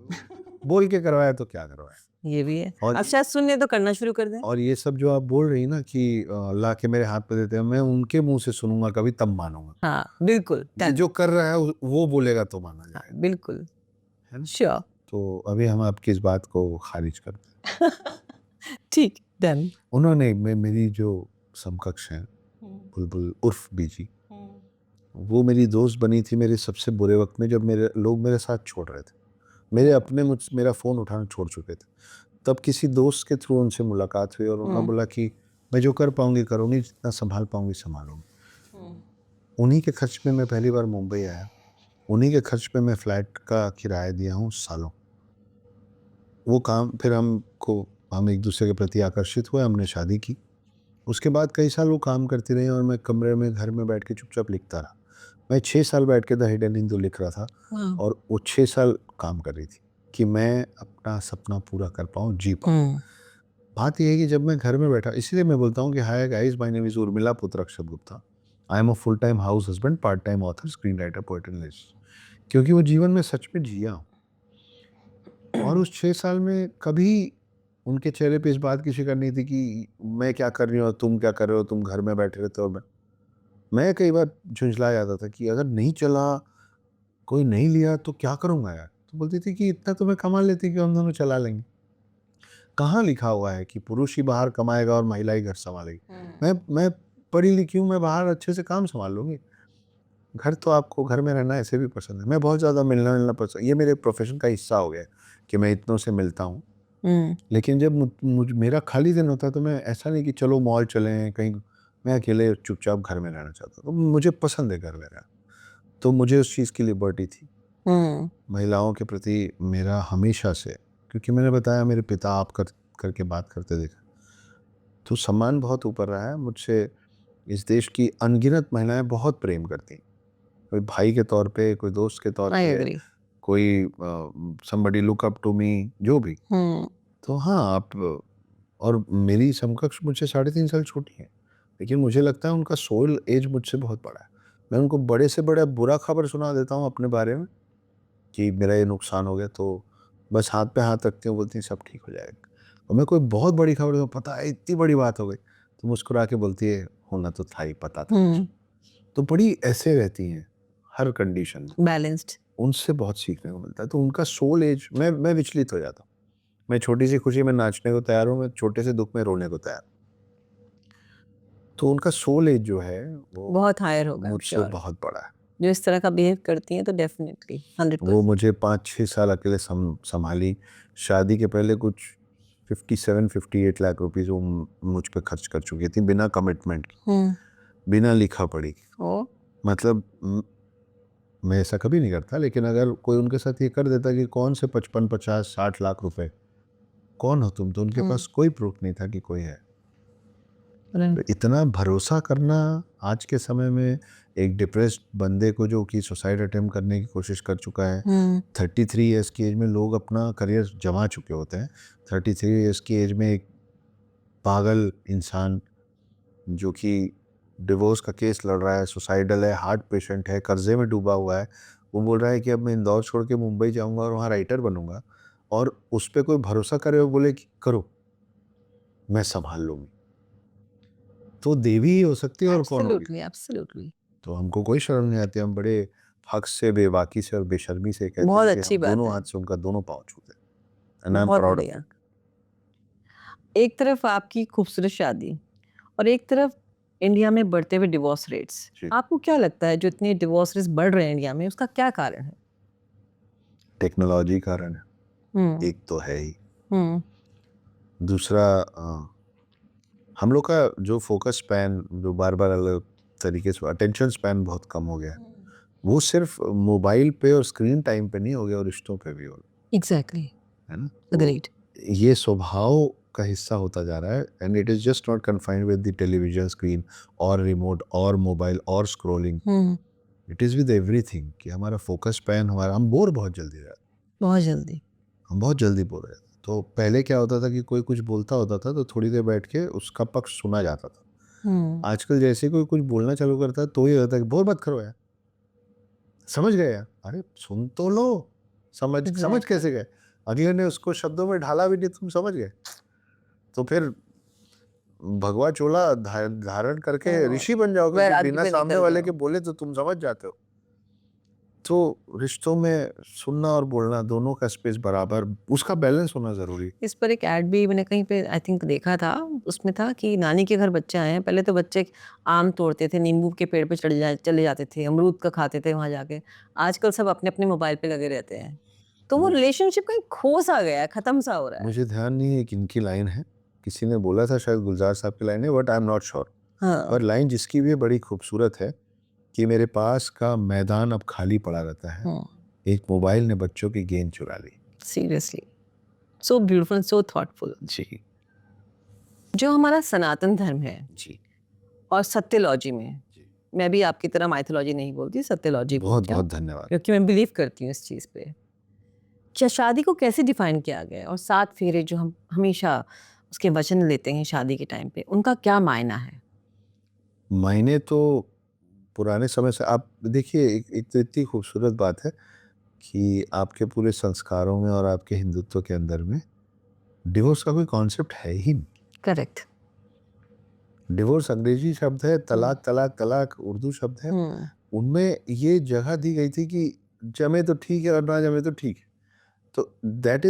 बोल के करवाया तो क्या करवाया। ये भी है। और अब शायद सुन लें तो करना शुरू कर दें। और ये सब जो आप बोल रही ना कि ला के मेरे हाथ पे देते हैं, मैं उनके मुँह से सुनूँगा कभी तब मानूँगा। हाँ, बिल्कुल, ये डन। जो कर रहा है वो बोलेगा तो माना हाँ, जाएगा, बिल्कुल, है ना? श्योर। तो अभी हम आपकी इस बात को खारिज करते हैं। ठीक, डन। उन्होंने मेरी जो समकक्ष हैं, बुलबुल उर्फ बीजी, वो मेरी दोस्त बनी थी मेरे सबसे बुरे वक़्त में जब मेरे लोग मेरे साथ छोड़ रहे थे। मेरे अपने मेरा फ़ोन उठाना छोड़ चुके थे। तब किसी दोस्त के थ्रू उनसे मुलाकात हुई और उन्होंने बोला कि मैं जो कर पाऊँगी करूँगी, जितना सँभाल पाऊँगी सँभालूँगी। उन्हीं के खर्च में मैं पहली बार मुंबई आया। उन्हीं के खर्च पे मैं फ्लैट का किराया दिया हूँ सालों। वो काम फिर हम एक-दूसरे के प्रति आकर्षित हुए, हमने शादी की। उसके बाद कई साल वो काम करती रही और मैं कमरे में घर में बैठ के चुपचाप लिखता रहा। मैं 6 साल बैठ के द हिडन हिंदू लिख रहा था वाह! और वो 6 साल काम कर रही थी कि मैं अपना सपना पूरा कर पाऊँ, जी पाऊँ। बात ये है कि जब मैं घर में बैठा इसीलिए मैं बोलता हूँ कि hi guys my name is Urmila पुत्र Akshat Gupta. I am a full time house husband, part time author, screen writer, poet and lyricist. क्योंकि वो जीवन में सच में जिया हूँ। और उस 6 साल में कभी उनके चेहरे पे इस बात की शिकन नहीं थी कि मैं क्या कर रही हूँ और तुम क्या कर रहे हो, तुम घर में बैठे रहते हो। मैं कई बार झुंझला जाता था कि अगर नहीं चला, कोई नहीं लिया तो क्या करूँगा यार? तो बोलती थी कि इतना तो मैं कमा लेती कि हम दोनों चला लेंगे। कहाँ लिखा हुआ है कि पुरुष ही बाहर कमाएगा और महिला ही घर सँभालेगी? मैं पढ़ी लिखी हूँ, मैं बाहर अच्छे से काम सँभाल लूँगी। घर तो आपको घर में रहना ऐसे भी पसंद है। मैं बहुत ज़्यादा मिलना-विलना पसंद ये मेरे प्रोफ़ेशन का हिस्सा हो गया है कि मैं इतनों से मिलता हूँ। लेकिन जब मेरा खाली दिन होता है तो मैं ऐसा नहीं कि चलो मॉल चलें कहीं, मैं अकेले चुपचाप घर में रहना चाहता हूँ। तो मुझे पसंद है घर में रहना। तो मुझे उस चीज़ की लिबर्टी थी। महिलाओं के प्रति मेरा हमेशा से, क्योंकि मैंने बताया मेरे पिता आप करके बात करते देखा, तो सम्मान बहुत ऊपर रहा है। मुझसे इस देश की अनगिनत महिलाएँ बहुत प्रेम करती हैं। कोई भाई के तौर पे, कोई दोस्त के तौर आई पे, एग्री। कोई somebody look up to me, जो भी। तो हाँ, आप और मेरी समकक्ष मुझसे 3.5 साल छोटी हैं। लेकिन मुझे लगता है उनका सोल एज मुझसे बहुत बड़ा है। मैं उनको बड़े से बड़ा बुरा खबर सुना देता हूँ अपने बारे में कि मेरा ये नुकसान हो गया तो बस हाथ पे हाथ रखती हैं, बोलती हैं सब ठीक हो जाएगा। और मैं कोई बहुत बड़ी खबर दूँ, पता है इतनी बड़ी बात हो गई, तो मुस्कुरा के बोलती है होना तो था ही, पता था मुझे। तो बड़ी ऐसे रहती हैं हर कंडीशन में। बैलेंस्ड। उनसे बहुत सीखने को मिलता है। तो उनका सोल एज मैं विचलित हो जाता हूँ। मैं छोटी-सी खुशी में नाचने को तैयार हूँ, मैं छोटे से दुःख में रोने को तैयार हूँ। तो उनका सोल एज जो है वो बहुत हायर होगा, आई एम मुझसे श्योर। बहुत बड़ा है। जो इस तरह का बिहेव करती हैं तो डेफिनिटली वो 100%। मुझे 5-6 साल अकेले सँभाली। शादी के पहले कुछ 57-58 लाख रुपीज़ वो मुझ पे खर्च कर चुकी थी बिना कमिटमेंट के, बिना लिखा-पढ़ी के। ओह! मतलब मैं ऐसा कभी नहीं करता, लेकिन अगर कोई उनके साथ ये कर देता कि कौन से 55, 50, 60 लाख रुपए, कौन हो तुम? तो उनके पास कोई प्रूफ़ नहीं था कि कोई है। तो इतना भरोसा करना आज के समय में एक डिप्रेस्ड बंदे को जो कि सुसाइड अटेम्प्ट करने की कोशिश कर चुका है, 33 ईयर्स की एज में लोग अपना करियर जमा चुके होते हैं। 33 ईयर्स की एज में एक पागल इंसान जो कि डिवोर्स का केस लड़ रहा है, सुसाइडल है, हार्ट पेशेंट है, कर्जे में डूबा हुआ है, वो बोल रहा है कि अब मैं इंदौर छोड़ के मुंबई जाऊंगा और वहाँ राइटर बनूंगा, और उस पर कोई भरोसा करे और बोले कि करो मैं संभाल लूंगी, तो देवी ही हो सकती है और कौन होगी। Absolutely, absolutely. तो हमको कोई शर्म नहीं आती, हम बड़े हक से, बेबाकी से और बेशर्मी से कहते बहुत हैं कि अच्छी हम बात दोनों है। हाथ से उनका दोनों पाँव छूते हैं, एंड आई एम बहुत प्राउड ऑफ बढ़िया। इट। एक तरफ आपकी खूबसूरत शादी और एक तरफ इंडिया में बढ़ते हुए डिवोर्स रेट्स। जी। आपको क्या लगता है जो इतने डिवोर्स रेट्स बढ़ रहे हैं इंडिया में, उसका क्या कारण है? टेक्नोलॉजी कारण है, हम्म एक तो है ही। हम्म दूसरा हम लोग का जो फोकस स्पैन, जो बार बार अलग तरीके से अटेंशन स्पैन बहुत कम हो गया है। वो सिर्फ मोबाइल पे और स्क्रीन टाइम पे नहीं हो गया, और रिश्तों पे भी हो गया, एग्जैक्टली, है ना। तो अग्रीड। ये स्वभाव का हिस्सा होता जा रहा है, and it is just not confined with the television screen और रिमोट और मोबाइल और scrolling. Hmm, it is with everything कि हमारा फोकस स्पैन, हमारा, हम बोर बहुत जल्दी रहते, बहुत जल्दी। हम बहुत जल्दी बोर हो जाते। तो पहले क्या होता था कि कोई कुछ बोलता होता था तो थोड़ी देर बैठ के उसका पक्ष सुना जाता था। आजकल जैसे कोई कुछ बोलना चालू करता है तो ये होता है कि बोर मत करो यार, समझ गए यार, अरे सुन तो लो, समझ समझ Exactly. कैसे गए, अगले ने उसको शब्दों में ढाला भी नहीं, तुम समझ गए। तो फिर भगवा चोला धारण करके ऋषि बन जाओगे कि वैराग्य बिना पे सामने निकल वाले जाओ। के बोले तो तुम समझ जाते हो। तो रिश्तों में सुनना और बोलना दोनों का स्पेस बराबर, उसका बैलेंस होना जरूरी। इस पर एक ऐड भी मैंने कहीं पे आई थिंक देखा था। उसमें था कि नानी के घर बच्चे आए हैं, पहले तो बच्चे आम तोड़ते थे, नींबू के पेड़ पे चले जाते थे, अमरूद का खाते थे वहां जाके। आजकल सब अपने अपने मोबाइल पे लगे रहते हैं, तो वो रिलेशनशिप कहीं खो सा गया है, खत्म सा हो रहा है। मुझे ध्यान नहीं है किनकी लाइन है, किसी ने बोला था, शायद गुलजार साहब की लाइन है, but I am not sure. हाँ, पर लाइन जिसकी भी है बड़ी खूबसूरत है कि मेरे पास का मैदान अब खाली पड़ा रहता है, एक मोबाइल ने बच्चों की गेंद चुरा ली। सीरियसली, सो ब्यूटीफुल, सो थॉटफुल। जी जो हमारा सनातन धर्म है जी और सत्यलॉजी में, जी, मैं भी आपकी तरह माइथोलॉजी नहीं बोलती, सत्यलॉजी बहुत बोलती हूँ, बहुत धन्यवाद। क्योंकि मैं बिलीव करती हूँ इस चीज़ पे। शादी को कैसे डिफाइन किया गया है, और 7 फेरे जो हम हमेशा उसके वचन लेते हैं शादी के टाइम पे, उनका क्या मायना है? मायने तो पुराने समय से, आप देखिए, एक तो इतनी खूबसूरत बात है कि आपके पूरे संस्कारों में और आपके हिंदुत्व के अंदर में डिवोर्स का कोई कॉन्सेप्ट है ही नहीं। करेक्ट। डिवोर्स अंग्रेजी शब्द है, तलाक तलाक तलाक उर्दू शब्द है। उनमें ये जगह दी गई थी कि जमे तो ठीक है और ना जमे तो ठीक है। तो that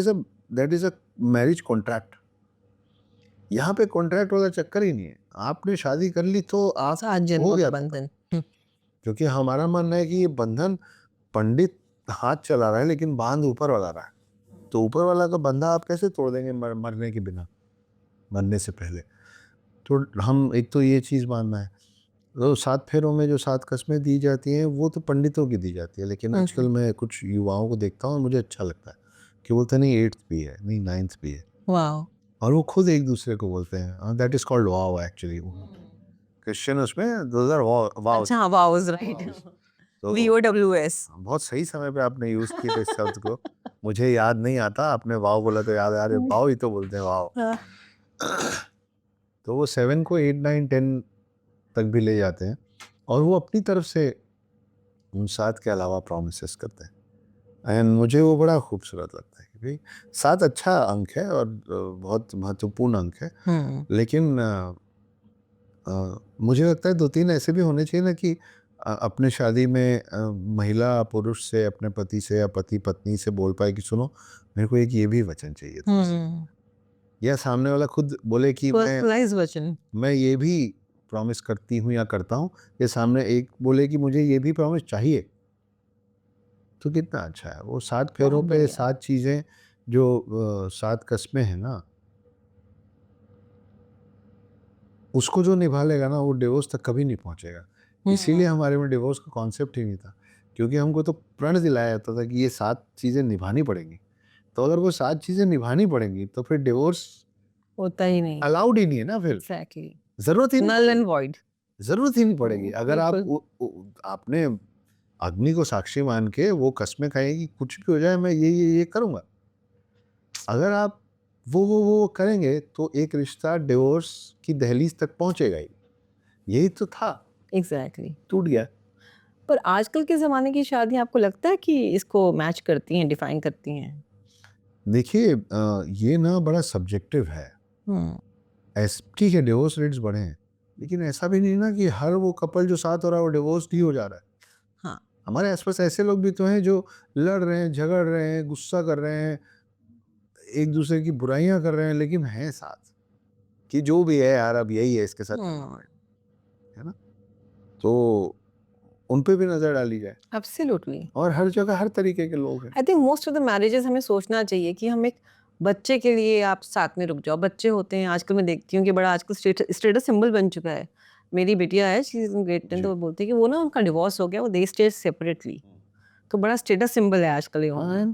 is a marriage contract. यहाँ पे कॉन्ट्रैक्ट वाला चक्कर ही नहीं है, आपने शादी कर ली तो आप 7 हो जन्मों का गया। बंधन। क्योंकि हमारा मानना है कि ये बंधन पंडित हाथ चला रहा है लेकिन बांध ऊपर वाला रहा है। तो ऊपर वाला का बंधा आप कैसे तोड़ देंगे मरने के बिना, मरने से पहले। तो हम, एक तो ये चीज़ मानना है। तो 7 फेरों में जो 7 कस्में दी जाती हैं वो तो पंडितों की दी जाती है, लेकिन आजकल मैं कुछ युवाओं को देखता हूँ और मुझे अच्छा लगता है कि बोलते हैं नहीं 8th भी है, नहीं 9th भी है, वाओ! और वो खुद एक दूसरे को बोलते हैं। That is called wow actually. Christian उसमें दोज आर वाव्स। अच्छा, वाओज़, राइट। तो VOWS। बहुत सही समय पे आपने यूज किया था इस शब्द को। मुझे याद नहीं आता, आपने वाव बोला तो याद आ रहा है, वाव ही तो बोलते हैं, वाव। हाँ। तो वो 7 को 8 9 10 तक भी ले जाते हैं, और वो अपनी तरफ से उन 7 के अलावा प्रोमिसेस करते हैं, एंड मुझे वो बड़ा खूबसूरत लगता है क्योंकि 7 अच्छा अंक है और बहुत महत्वपूर्ण अंक है। लेकिन मुझे लगता है 2-3 ऐसे भी होने चाहिए ना कि अपने शादी में महिला पुरुष से, अपने पति से या पति पत्नी से बोल पाए कि सुनो, मेरे को एक ये भी वचन चाहिए तुमसे, या सामने वाला खुद बोले कि पर्सनलाइज़ वचन। मैं ये भी प्रॉमिस करती हूँ या करता हूँ, ये सामने एक बोले कि मुझे ये भी प्रॉमिस चाहिए, तो कितना अच्छा है। वो 7 फेरों बहुत पे बढ़िया। 7 चीज़ें, जो 7 कस्में हैं ना, उसको जो निभा लेगा ना वो डिवोर्स तक कभी नहीं पहुंचेगा। इसीलिए हमारे में डिवोर्स का कॉन्सेप्ट ही नहीं था, क्योंकि हमको तो प्रण दिलाया जाता था कि ये 7 चीज़ें निभानी पड़ेंगी। तो अगर वो 7 चीज़ें निभानी पड़ेंगी तो फिर डिवोर्स होता ही नहीं। अलाउड ही नहीं है ना, फिर एग्ज़ैक्टली। ज़रूरत ही नहीं नल एंड पड़ेगी। वॉइड। ज़रूरत ही नहीं पड़ेगी। अगर आप बिल्कुल। आपने अग्नि को साक्षी मान के वो कस्में खाई कि कुछ भी हो जाए मैं ये करूँगा। अगर आप वो करेंगे तो एक रिश्ता डिवोर्स की दहलीज तक पहुंचेगा ही। यही तो था, एग्ज़ैक्टली। टूट गया। पर आजकल के ज़माने की शादियाँ आपको लगता है कि इसको मैच करती हैं, डिफाइन करती हैं? देखिए ये ना बड़ा सब्जेक्टिव है। हुँ। ठीक है, डिवोर्स रेट्स बढ़े हैं, लेकिन ऐसा भी नहीं ना कि हर वो कपल जो साथ हो रहा है वो डिवोर्स ही हो जा रहा है। हाँ। हमारे आसपास ऐसे लोग भी तो हैं जो लड़ रहे हैं, झगड़ रहे हैं, गुस्सा कर रहे हैं, एक दूसरे की बुराइयां कर रहे हैं, लेकिन हैं साथ। कि जो भी है यार अब यही है इसके साथ, Hmm. है ना? तो उन पे भी नजर डाली जाए। Absolutely. और हर जगह हर तरीके के लोग हैं। I think most of the marriages हमें सोचना चाहिए कि हम एक बच्चे के लिए आप साथ में रुक जाओ। बच्चे होते हैं आजकल, मैं देखती हूँ कि बड़ा आजकल स्टेटस सिंबल बन चुका है। मेरी बिटिया है, शी इज इन ग्रेड 10, तो वो बोलती है कि वो ना उनका डिवोर्स हो गया, वो दे स्टे सेपरेटली, तो बड़ा स्टेटस सिंबल है आजकल ये होना।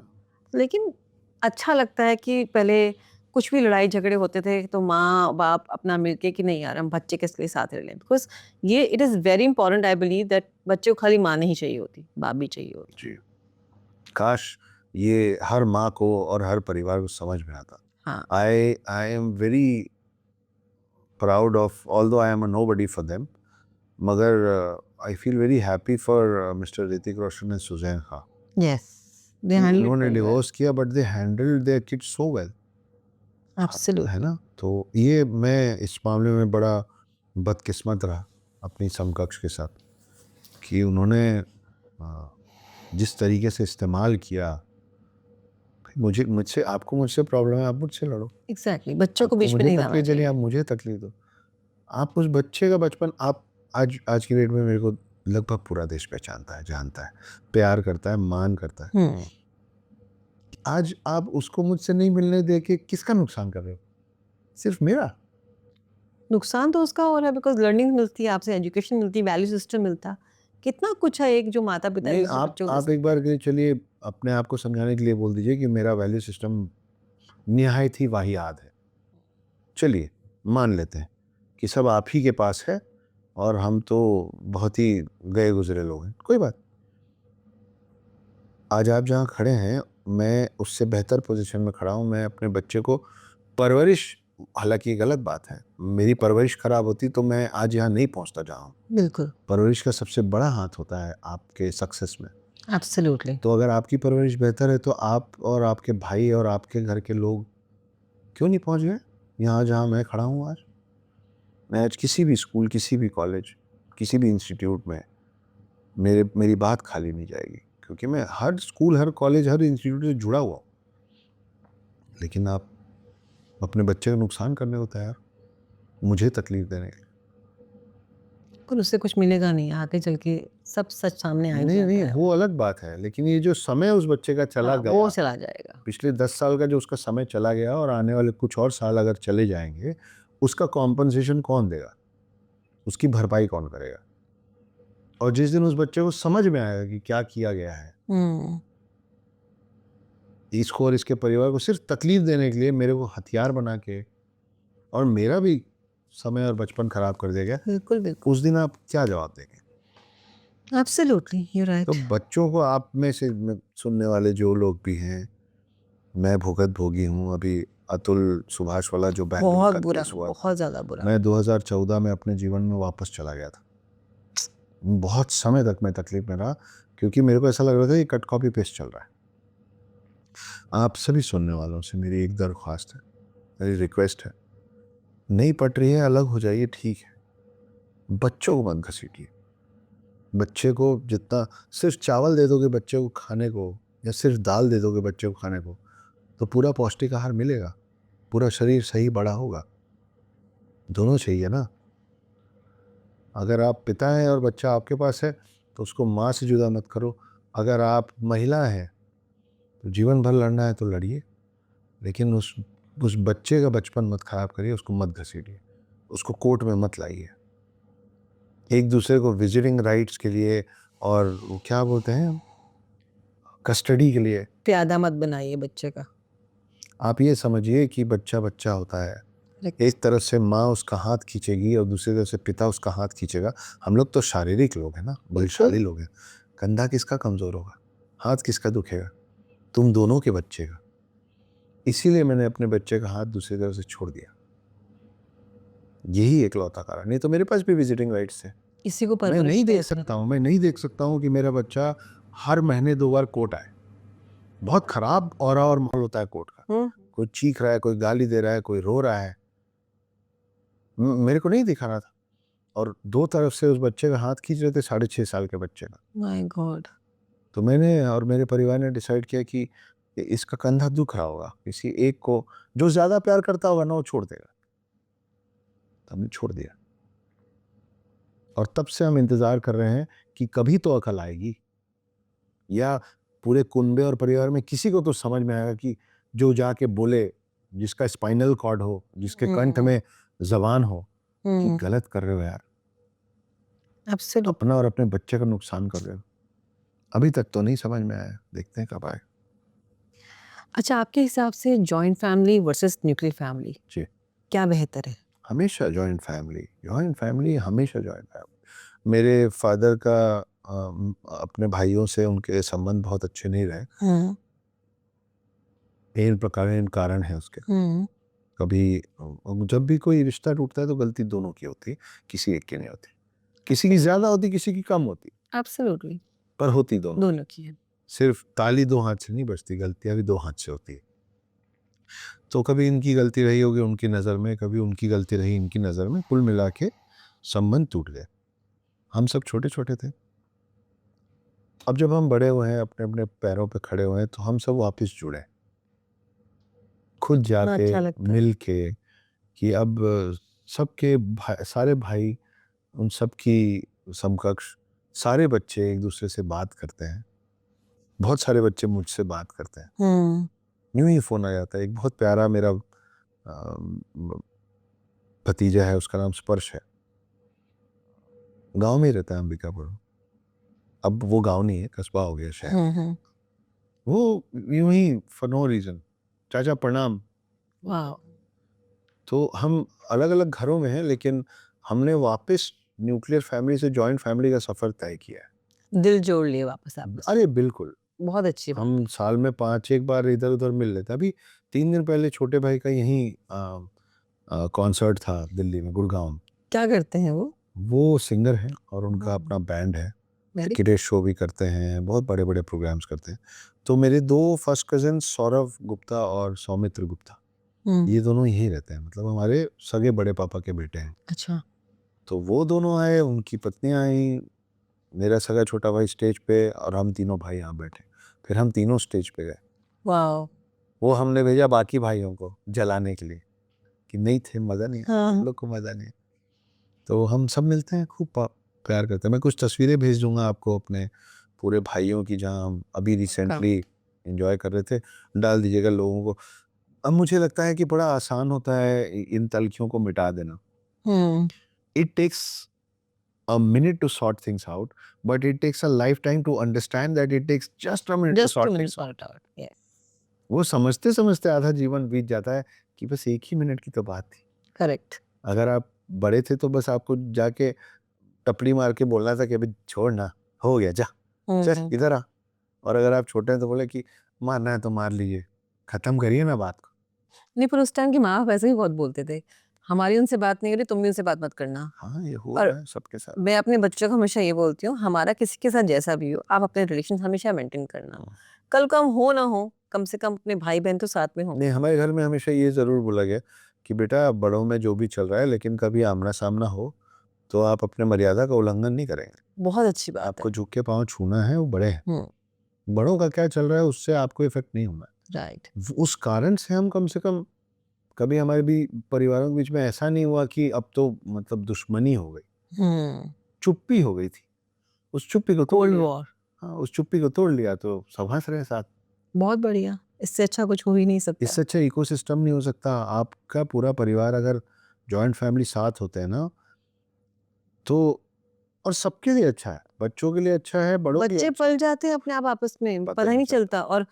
लेकिन अच्छा लगता है कि पहले कुछ भी लड़ाई झगड़े होते थे तो माँ बाप अपना मिलके कि नहीं यार हम बच्चे के लिए साथ रह लें, बिकॉज ये it is very important. I believe that बच्चे को खाली माँ नहीं चाहिए होती, बाप भी चाहिए होती। जी। काश ये हर माँ को और हर परिवार को समझ में आता। हाँ, I am very proud of, although I am a nobody for them, मगर I feel very happy for mister Hrithik Roshan and Sussanne Khan. Yes, they handle it उन्होंने वेरी वेल। डिवोर्स किया but they handled their kids so well, है absolutely. ना? तो ये मैं इस मामले में बड़ा बदकिस्मत रहा अपनी समकक्ष के साथ कि उन्होंने जिस तरीके से इस्तेमाल किया। मुझे मुझसे आपको मुझसे प्रॉब्लम है, आप मुझसे लड़ो। एग्जैक्टली, बच्चों को आपको बीच में मुझे नहीं लाना तकलीफ देनी है, आप चाहिए। मुझे तकलीफ दो। आप उस बच्चे का बचपन, आप आज की डेट में मेरे को लगभग पूरा देश पहचानता है, जानता है, प्यार करता है, मान करता है। आज आप उसको मुझसे नहीं मिलने दे के किसका नुकसान कर रहे हो? सिर्फ मेरा। नुकसान तो उसका हो रहा है, बिकॉज लर्निंग मिलती है आपसे, एजुकेशन मिलती है, वैल्यू सिस्टम मिलता, कितना कुछ है एक जो माता पिता एक नहीं, दूसरे बच्चों को आप एक बार के लिए चलिए अपने आप को समझाने के लिए बोल दीजिए कि मेरा वैल्यू सिस्टम निहायत ही वाहियात है। चलिए मान लेते हैं कि सब आप ही के पास है और हम तो बहुत ही गए गुजरे लोग हैं, कोई बात। आज आप जहाँ खड़े हैं मैं उससे बेहतर पोजीशन में खड़ा हूँ। मैं अपने बच्चे को परवरिश, हालांकि ये गलत बात है, मेरी परवरिश खराब होती तो मैं आज यहाँ नहीं पहुँचता जहाँ हूँ। बिल्कुल, परवरिश का सबसे बड़ा हाथ होता है आपके सक्सेस में। एब्सोल्युटली। तो अगर आपकी परवरिश बेहतर है तो आप और आपके भाई और आपके घर के लोग क्यों नहीं पहुँच गए यहाँ जहाँ मैं खड़ा हूँ आज? मैं आज किसी भी स्कूल, किसी भी कॉलेज, किसी भी इंस्टीट्यूट में मेरी बात खाली नहीं जाएगी, क्योंकि मैं हर स्कूल, हर कॉलेज, हर इंस्टीट्यूट से जुड़ा हुआ हूँ। लेकिन आप अपने बच्चे का नुकसान करने को तैयार, मुझे तकलीफ देने के लिए। पर उससे कुछ मिलेगा नहीं, आगे चल के सब सच सामने आ ही नहीं, नहीं, जाता है। वो अलग बात है, लेकिन ये जो समय उस बच्चे का चला हाँ, गया, वो चला जाएगा। पिछले 10 साल का जो उसका समय चला गया और आने वाले कुछ और साल अगर चले जाएंगे, उसका कॉम्पनसेशन कौन देगा? उसकी भरपाई कौन करेगा? और जिस दिन उस बच्चे को समझ में आएगा कि क्या किया गया है, इसको और इसके परिवार को सिर्फ तकलीफ देने के लिए मेरे को हथियार बना के और मेरा भी समय और बचपन खराब कर दिया गया, बिल्कुल, बिल्कुल। उस दिन आप क्या जवाब देंगे? Absolutely, you right. तो बच्चों को, आप में से सुनने वाले जो लोग भी हैं, मैं भुगत भोगी हूँ। अभी अतुल सुभाष वाला जो बैंगलोर बहुत का बुरा, केस हुआ था, बहुत ज्यादा बुरा। मैं 2014 में अपने जीवन में वापस चला गया था। बहुत समय तक मैं तकलीफ में रहा क्योंकि मेरे को ऐसा लग रहा था ये कट कॉपी पेस्ट चल रहा है। आप सभी सुनने वालों से मेरी एक दरख्वास्त है, मेरी रिक्वेस्ट है, नहीं पट रही है, अलग हो जाइए, ठीक है। बच्चों को मत घसीटिए। बच्चे को जितना सिर्फ चावल दे दोगे बच्चे को खाने को, या सिर्फ दाल दे दोगे बच्चे को खाने को, तो पूरा पौष्टिक आहार मिलेगा, पूरा शरीर सही बड़ा होगा। दोनों चाहिए ना। अगर आप पिता हैं और बच्चा आपके पास है तो उसको माँ से जुदा मत करो। अगर आप महिला हैं तो जीवन भर लड़ना है तो लड़िए, लेकिन उस बच्चे का बचपन मत खराब करिए, उसको मत घसीटिए, उसको कोर्ट में मत लाइए। एक दूसरे को विजिटिंग राइट्स के लिए और वो क्या बोलते हैं, कस्टडी के लिए, प्यादा मत बनाइए बच्चे का। आप ये समझिए कि बच्चा बच्चा होता है। एक तरफ से माँ उसका हाथ खींचेगी और दूसरी तरफ से पिता उसका हाथ खींचेगा। हम लोग तो शारीरिक लोग हैं ना, बलशाली लोग हैं। कंधा किसका कमजोर होगा? हाथ किसका दुखेगा? तुम दोनों के बच्चे का। इसीलिए मैंने अपने बच्चे का हाथ दूसरी तरफ से छोड़ दिया। यही एकलौता कारण, नहीं तो मेरे पास भी विजिटिंग राइट्स थे। इसी को मैं परवरिश नहीं देख कहते हैं। सकता हूँ, मैं नहीं देख सकता हूँ कि मेरा बच्चा हर महीने 2 बार कोर्ट आए। बहुत खराब ऑरा और माहौल होता है कोर्ट का। कोई चीख रहा है, कोई गाली दे रहा है, कोई रो रहा है, मेरे को नहीं दिखा रहा था। और 2 तरफ से उस बच्चे का हाथ खींच रहे थे, 6.5 साल के बच्चे का। My God. तो मैंने और मेरे परिवार ने डिसाइड किया कि इसका कंधा दुख रहा होगा, किसी एक को जो ज्यादा प्यार करता होगा ना वो छोड़ देगा। तो हमने छोड़ दिया। और तब से हम इंतज़ार कर रहे हैं कि कभी तो अकल आएगी, या पूरे कुनबे और परिवार में किसी को तो समझ में आएगा कि जो जाके बोले, जिसका स्पाइनल कॉर्ड हो, जिसके कंठ में ज़बान हो, कि गलत कर रहे हो यार, एब्सोल्युटली। अपना और अपने बच्चे का नुकसान कर रहे हो। अभी तक तो नहीं समझ में आया, देखते हैं कब आए। अच्छा, आपके हिसाब से joint family versus nuclear family जी, क्या बेहतर है? हमेशा जॉइंट फैमिली, हमेशा जॉइंट फैमिली। मेरे फादर का अपने भाइयों से उनके संबंध बहुत अच्छे नहीं रहे। इन कारण है उसके। कभी जब भी कोई रिश्ता टूटता है तो गलती दोनों की होती है, किसी एक की नहीं होती। किसी की ज़्यादा होती, किसी की कम होती, एब्सोल्युटली, पर होती दोनों। दोनों की है। सिर्फ ताली दो हाथ से नहीं बजती, गलतियाँ भी दो हाथ से होती है। तो कभी इनकी गलती रही होगी उनकी नज़र में, कभी उनकी गलती रही इनकी नज़र में, कुल मिला के संबंध टूट गए। हम सब छोटे-छोटे थे। अब जब हम बड़े हुए हैं, अपने-अपने पैरों पे खड़े हुए हैं, तो हम सब वापस जुड़े। खुद कितना जाके, अच्छा लगता है। मिल के, कि अब सबके सारे भाई, उन सब की समकक्ष सारे बच्चे एक दूसरे से बात करते हैं। बहुत सारे बच्चे मुझसे बात करते हैं। यूँ ही फ़ोन आ जाता है। एक बहुत प्यारा मेरा भतीजा है, उसका नाम स्पर्श है। गाँव में ही रहता है, अंबिकापुर। अब वो गाँव नहीं है, कस्बा हो गया शहर। वो यूँ ही फॉर नो रीज़न, चाचा प्रणाम। वाओ! तो हम अलग-अलग घरों में हैं, लेकिन हमने वापस न्यूक्लियर फैमिली से जॉइंट फैमिली का सफ़र तय किया है। दिल जोड़ लिए वापस आपस में। अरे बिल्कुल, बहुत अच्छी बात। हम साल में 5-1 बार इधर-उधर मिल लेते हैं। अभी 3 दिन पहले छोटे भाई का यहीं कॉन्सर्ट था दिल्ली में, गुड़गाँव में। क्या करते हैं वो? वो सिंगर हैं और उनका अपना बैंड है। वेरी किडेज शो भी करते हैं, बहुत बड़े-बड़े प्रोग्राम्स करते हैं। तो मेरे 2 फर्स्ट कज़िन सौरभ गुप्ता और सौमित्र गुप्ता, ये दोनों यहीं रहते हैं। मतलब हमारे सगे बड़े पापा के बेटे हैं। अच्छा। तो वो दोनों आए, उनकी पत्नियाँ आईं, मेरा सगा छोटा भाई स्टेज पे, और हम तीनों भाई यहाँ बैठे। फिर हम तीनों स्टेज पे गए। वाओ! वो हमने भेजा बाकी भाइयों को जलाने के लिए, कि नहीं थे, मज़ा नहीं आया, हाँ। तुम लोग को मज़ा नहीं आया। तो हम सब मिलते हैं, खूब प्यार करते हैं। मैं कुछ तस्वीरें भेज दूँगा आपको अपने पूरे भाइयों की, जहाँ हम अभी रिसेंटली एन्जॉय कर रहे थे, डाल दीजिएगा लोगों को। अब मुझे लगता है कि बड़ा आसान होता है इन तल्खियों को मिटा देना। It takes a minute to sort things out, but it takes a lifetime to understand that it takes just a minute to just 2 sort minutes things out. Sort out. Yes, वो समझते-समझते आधा जीवन बीत जाता है कि बस 1 ही मिनट की तो बात थी। करेक्ट। अगर आप बड़े थे तो बस आपको जाके टपली मार के बोलना था कि अभी छोड़ ना, हो गया जा, चल इधर आ। और अगर आप छोटे हैं तो बोले कि मारना है तो मार लीजिए, खत्म करिए ना बात को। नहीं, पर उस टाइम के माँ-बाप ऐसे ही बहुत बोलते थे। हमारी उनसे बात नहीं हो रही, तुम भी उनसे बात मत करना। हाँ, ये हो और रहा है सबके साथ। मैं अपने बच्चों को हमेशा ये बोलती हूँ, हमारा किसी के साथ जैसा भी हो, आप अपने रिलेशन हमेशा मेंटेन करना। हाँ। कल को हम हो ना हो, कम से कम अपने भाई-बहन तो साथ में नहीं, होंगे। हमारे घर में हमेशा ये ज़रूर बोला गया कि बेटा बड़ों में जो भी चल रहा है, लेकिन कभी आमना-सामना हो तो आप अपने मर्यादा का उल्लंघन नहीं करेंगे। बहुत अच्छी बात है। आपको झुक के पाँव छूना है, वो बड़े हैं। हुँ, बड़ों का क्या चल रहा है उससे आपको इफ़ेक्ट नहीं होना है। राइट। उस कारण से हम कम से कम, कभी हमारे भी परिवारों के बीच में ऐसा नहीं हुआ कि अब तो मतलब दुश्मनी हो गई। चुप्पी हो गई थी। उस चुप्पी को तोड़ कोल्ड लिया। वॉर। हाँ, उस चुप्पी को तोड़ लिया तो सब हँस रहे हैं साथ। बहुत बढ़िया, इससे अच्छा कुछ हो ही नहीं सकता। इससे अच्छा इकोसिस्टम नहीं हो सकता। आपका पूरा परिवार अगर जॉइंट फैमिली साथ होते हैं ना, तो और सबके लिए अच्छा है, बच्चों के लिए अच्छा है, बड़ों के लिए बच्चे अच्छा पल जाते हैं अपने आप आपस में, पता पता ही ही नहीं नहीं चलता। चलता। और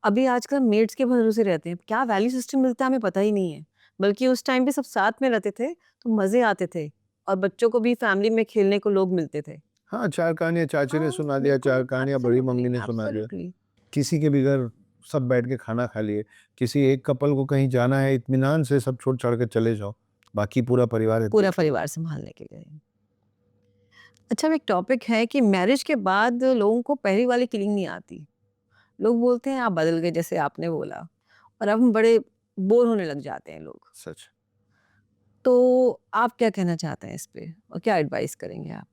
अभी आजकल मेड्स के भरोसे रहते हैं, क्या वैल्यू सिस्टम मिलता है हमें पता ही नहीं है। बल्कि उस टाइम पे सब साथ में रहते थे, तो मज़े आते थे और बच्चों को भी फैमिली में खेलने को लोग मिलते थे। हाँ, 4 कहानियाँ चाची ने हाँ, सुना दिया, बिल्कुल, 4 कहानियाँ बड़ी मम्मी ने सुना दिया। एब्सोल्युटली। किसी के भी घर सब बैठ के खाना खा लिए। किसी एक कपल को कहीं जाना है, इत्मीनान से सब छोड़-छाड़ के चले जाओ। बाकी पूरा परिवार है। पूरा परिवार सँभालने के लिए। अच्छा, अब एक टॉपिक है कि मैरिज के बाद लोगों को पहले वाली फीलिंग नहीं आती। लोग बोलते हैं आप बदल गए, जैसे आपने बोला, और अब हम बड़े बोर होने लग जाते हैं लोग। सच। तो आप क्या कहना चाहते हैं इस पे और क्या एडवाइस करेंगे आप?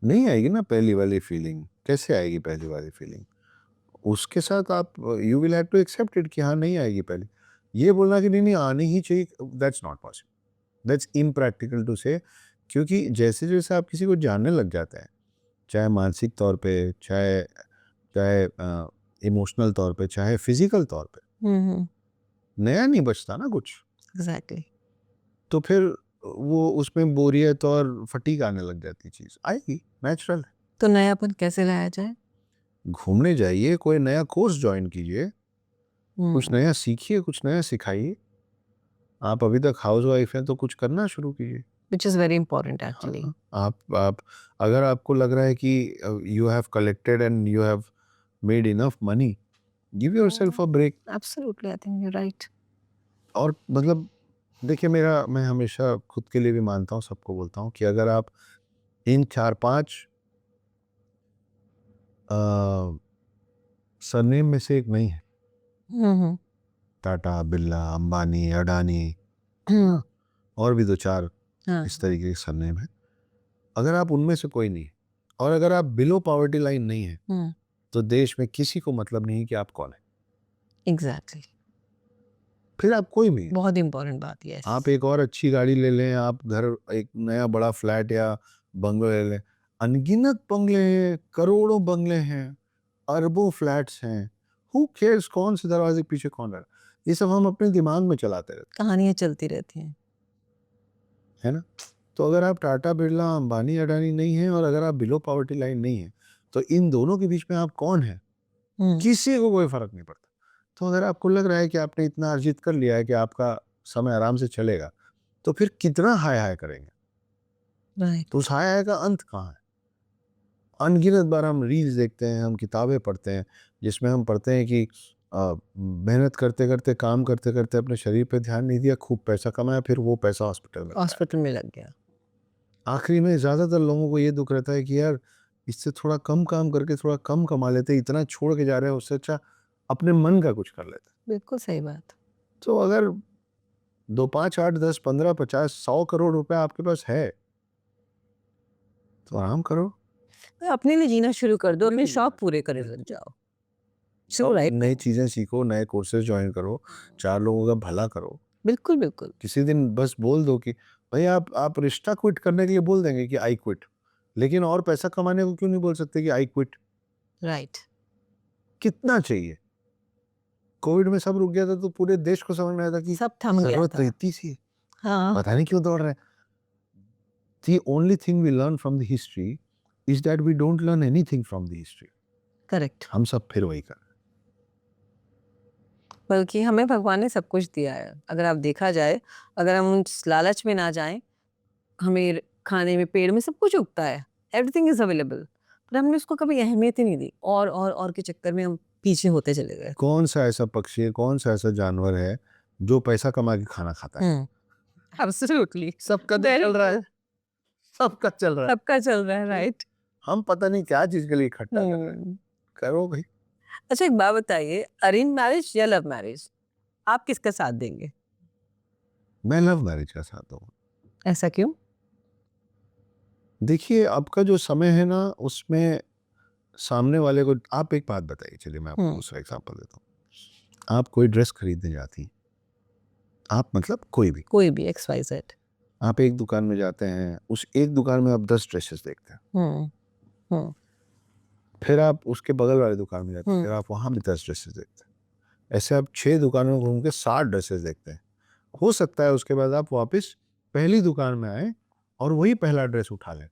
नहीं आएगी ना पहली वाली फीलिंग, कैसे आएगी पहली वाली फीलिंग? उसके साथ आप you will have to accept it कि हाँ, नहीं आएगी पहले। ये बोलना कि नहीं, नहीं आनी ही चाहिए, that's not possible. That's impractical to say, क्योंकि जैसे जैसे आप किसी को जानने लग जाते हैं, चाहे मानसिक तौर पे, चाहे चाहे इमोशनल तौर पे, चाहे फिजिकल तौर पे, नया नहीं बचता ना कुछ। एग्जैक्टली। तो फिर वो उसमें बोरियत और फटीग आने लग जाती, चीज़ आएगी, नेचुरल है। तो नयापन कैसे लाया जाए? घूमने जाइए, कोई नया कोर्स ज्वाइन कीजिए, कुछ हम्म, नया सीखिए, कुछ नया सिखाइए। आप अभी तक हाउस वाइफ हैं तो कुछ करना शुरू कीजिए। which is very important actually. हाँ, आप अगर आपको लग रहा है कि you have collected and you have made enough money, give yourself a break. Absolutely, I think you're right. और मतलब देखिए, मैं हमेशा खुद के लिए भी मानता हूँ, सबको बोलता हूँ कि अगर आप इन 4-5 सरनेम में से एक नहीं है, हम्म, टाटा, बिरला, अंबानी, अडानी, हाँ, और भी 2-4 हाँ, इस तरीके के सरनेम है, अगर आप उनमें से कोई नहीं है, और अगर आप बिलो पॉवर्टी लाइन नहीं है, तो देश में किसी को मतलब नहीं कि आप कौन है। एग्जैक्टली। फिर आप कोई भी हैं। बहुत इंपॉर्टेंट बात है। आप एक और अच्छी गाड़ी ले लें, आप घर एक नया बड़ा फ्लैट या बंगलो ले लें, अनगिनत बंगले हैं, करोड़ों बंगले हैं, अरबों फ्लैट्स हैं, हु केयर्स कौन से दरवाजे के पीछे कौन है, ये सब हम अपने दिमाग में चलाते रहते कहानियां चलती रहती हैं। है ना। तो अगर आप टाटा, बिरला, अंबानी, अडानी नहीं हैं, और अगर आप बिलो पॉवर्टी लाइन नहीं है, तो इन दोनों के बीच में आप कौन है, किसी को कोई फर्क नहीं पड़ता। तो अगर आपको लग रहा है कि आपने इतना अर्जित कर लिया है कि आपका समय आराम से चलेगा, तो फिर कितना हाय हाय करेंगे, राइट। तो उस हाय हाय का अंत कहाँ है। अनगिनत बार हम रील्स देखते हैं, हम किताबें पढ़ते हैं, जिसमें हम पढ़ते हैं कि मेहनत करते करते, काम करते करते अपने शरीर पे ध्यान नहीं दिया, खूब पैसा कमाया, फिर वो पैसा हॉस्पिटल में लगाया। हॉस्पिटल में लग गया। आखिरी में ज़्यादातर लोगों को ये दुख रहता है कि यार, इससे थोड़ा कम काम करके थोड़ा कम कमा लेते, इतना छोड़ के जा रहे हैं, उससे अच्छा अपने मन का कुछ कर लेते। बिल्कुल सही बात। तो अगर 2, 5, 8, 10, 15, 50, 100 करोड़ रुपए आपके पास है, तो आराम करो, तो अपने लिए जीना शुरू कर दो, अपने शौक पूरे करे लग जाओ। सो राइट। नई चीज़ें सीखो, नए कोर्सेज ज्वाइन करो, 4 लोगों का भला करो। बिल्कुल बिल्कुल। किसी दिन बस बोल दो कि भाई, आप रिश्ता क्विट करने के लिए बोल देंगे कि आई क्विट, लेकिन और पैसा कमाने को क्यों नहीं बोल सकते कि आई क्विट। राइट। कितना चाहिए। कोविड में सब रुक गया था, तो पूरे देश को समझ में आया था कि सब थम गया जरूरत था। तो इतनी सी है, हाँ। पता नहीं क्यों दौड़ रहे हैं। The only thing we learn from the history is that we don't learn anything from the history. Correct. हम सब फिर वही कर रहे हैं। बल्कि हमें भगवान ने सब कुछ दिया है, अगर आप देखा जाए, अगर हम उस लालच में ना जाएं, हमें खाने में, पेड़ में सब कुछ उगता है, एवरीथिंग इज अवेलेबल, पर हमने उसको कभी अहमियत ही नहीं दी, और के चक्कर में हम पीछे होते चले गए। कौन सा ऐसा पक्षी है, कौन सा ऐसा जानवर है जो पैसा कमा के खाना खाता है। एब्सोल्युटली। सबका तो चल रहा है, सबका चल रहा है। सबका चल रहा है, राइट। हम पता नहीं क्या चीज के लिए इकट्ठा कर रहे हैं। करो भाई। अच्छा, एक बात बताइए, अरेंज मैरिज या लव मैरिज, आप किसका साथ देंगे? मैं लव मैरिज का साथ हूँ। ऐसा क्यों? देखिए, आपका जो समय है ना, उसमें सामने वाले को, आप एक बात बताइए, चलिए मैं आपको दूसरा एग्जांपल देता हूँ। आप कोई ड्रेस खरीदने जाती हैं, आप मतलब कोई भी एक्स वाई जेड। आप एक दुकान में जाते हैं, उस एक दुकान में आप 10 ड्रेसेस देखते हैं, फिर आप उसके बगल वाले दुकान में जाते हैं, फिर आप वहां भी 10 ड्रेसेस देखते हैं, ऐसे आप 6 दुकानों में घूम के 60 ड्रेसेस देखते हैं। हो सकता है उसके बाद आप वापस पहली दुकान में आए और वही पहला ड्रेस उठा लें,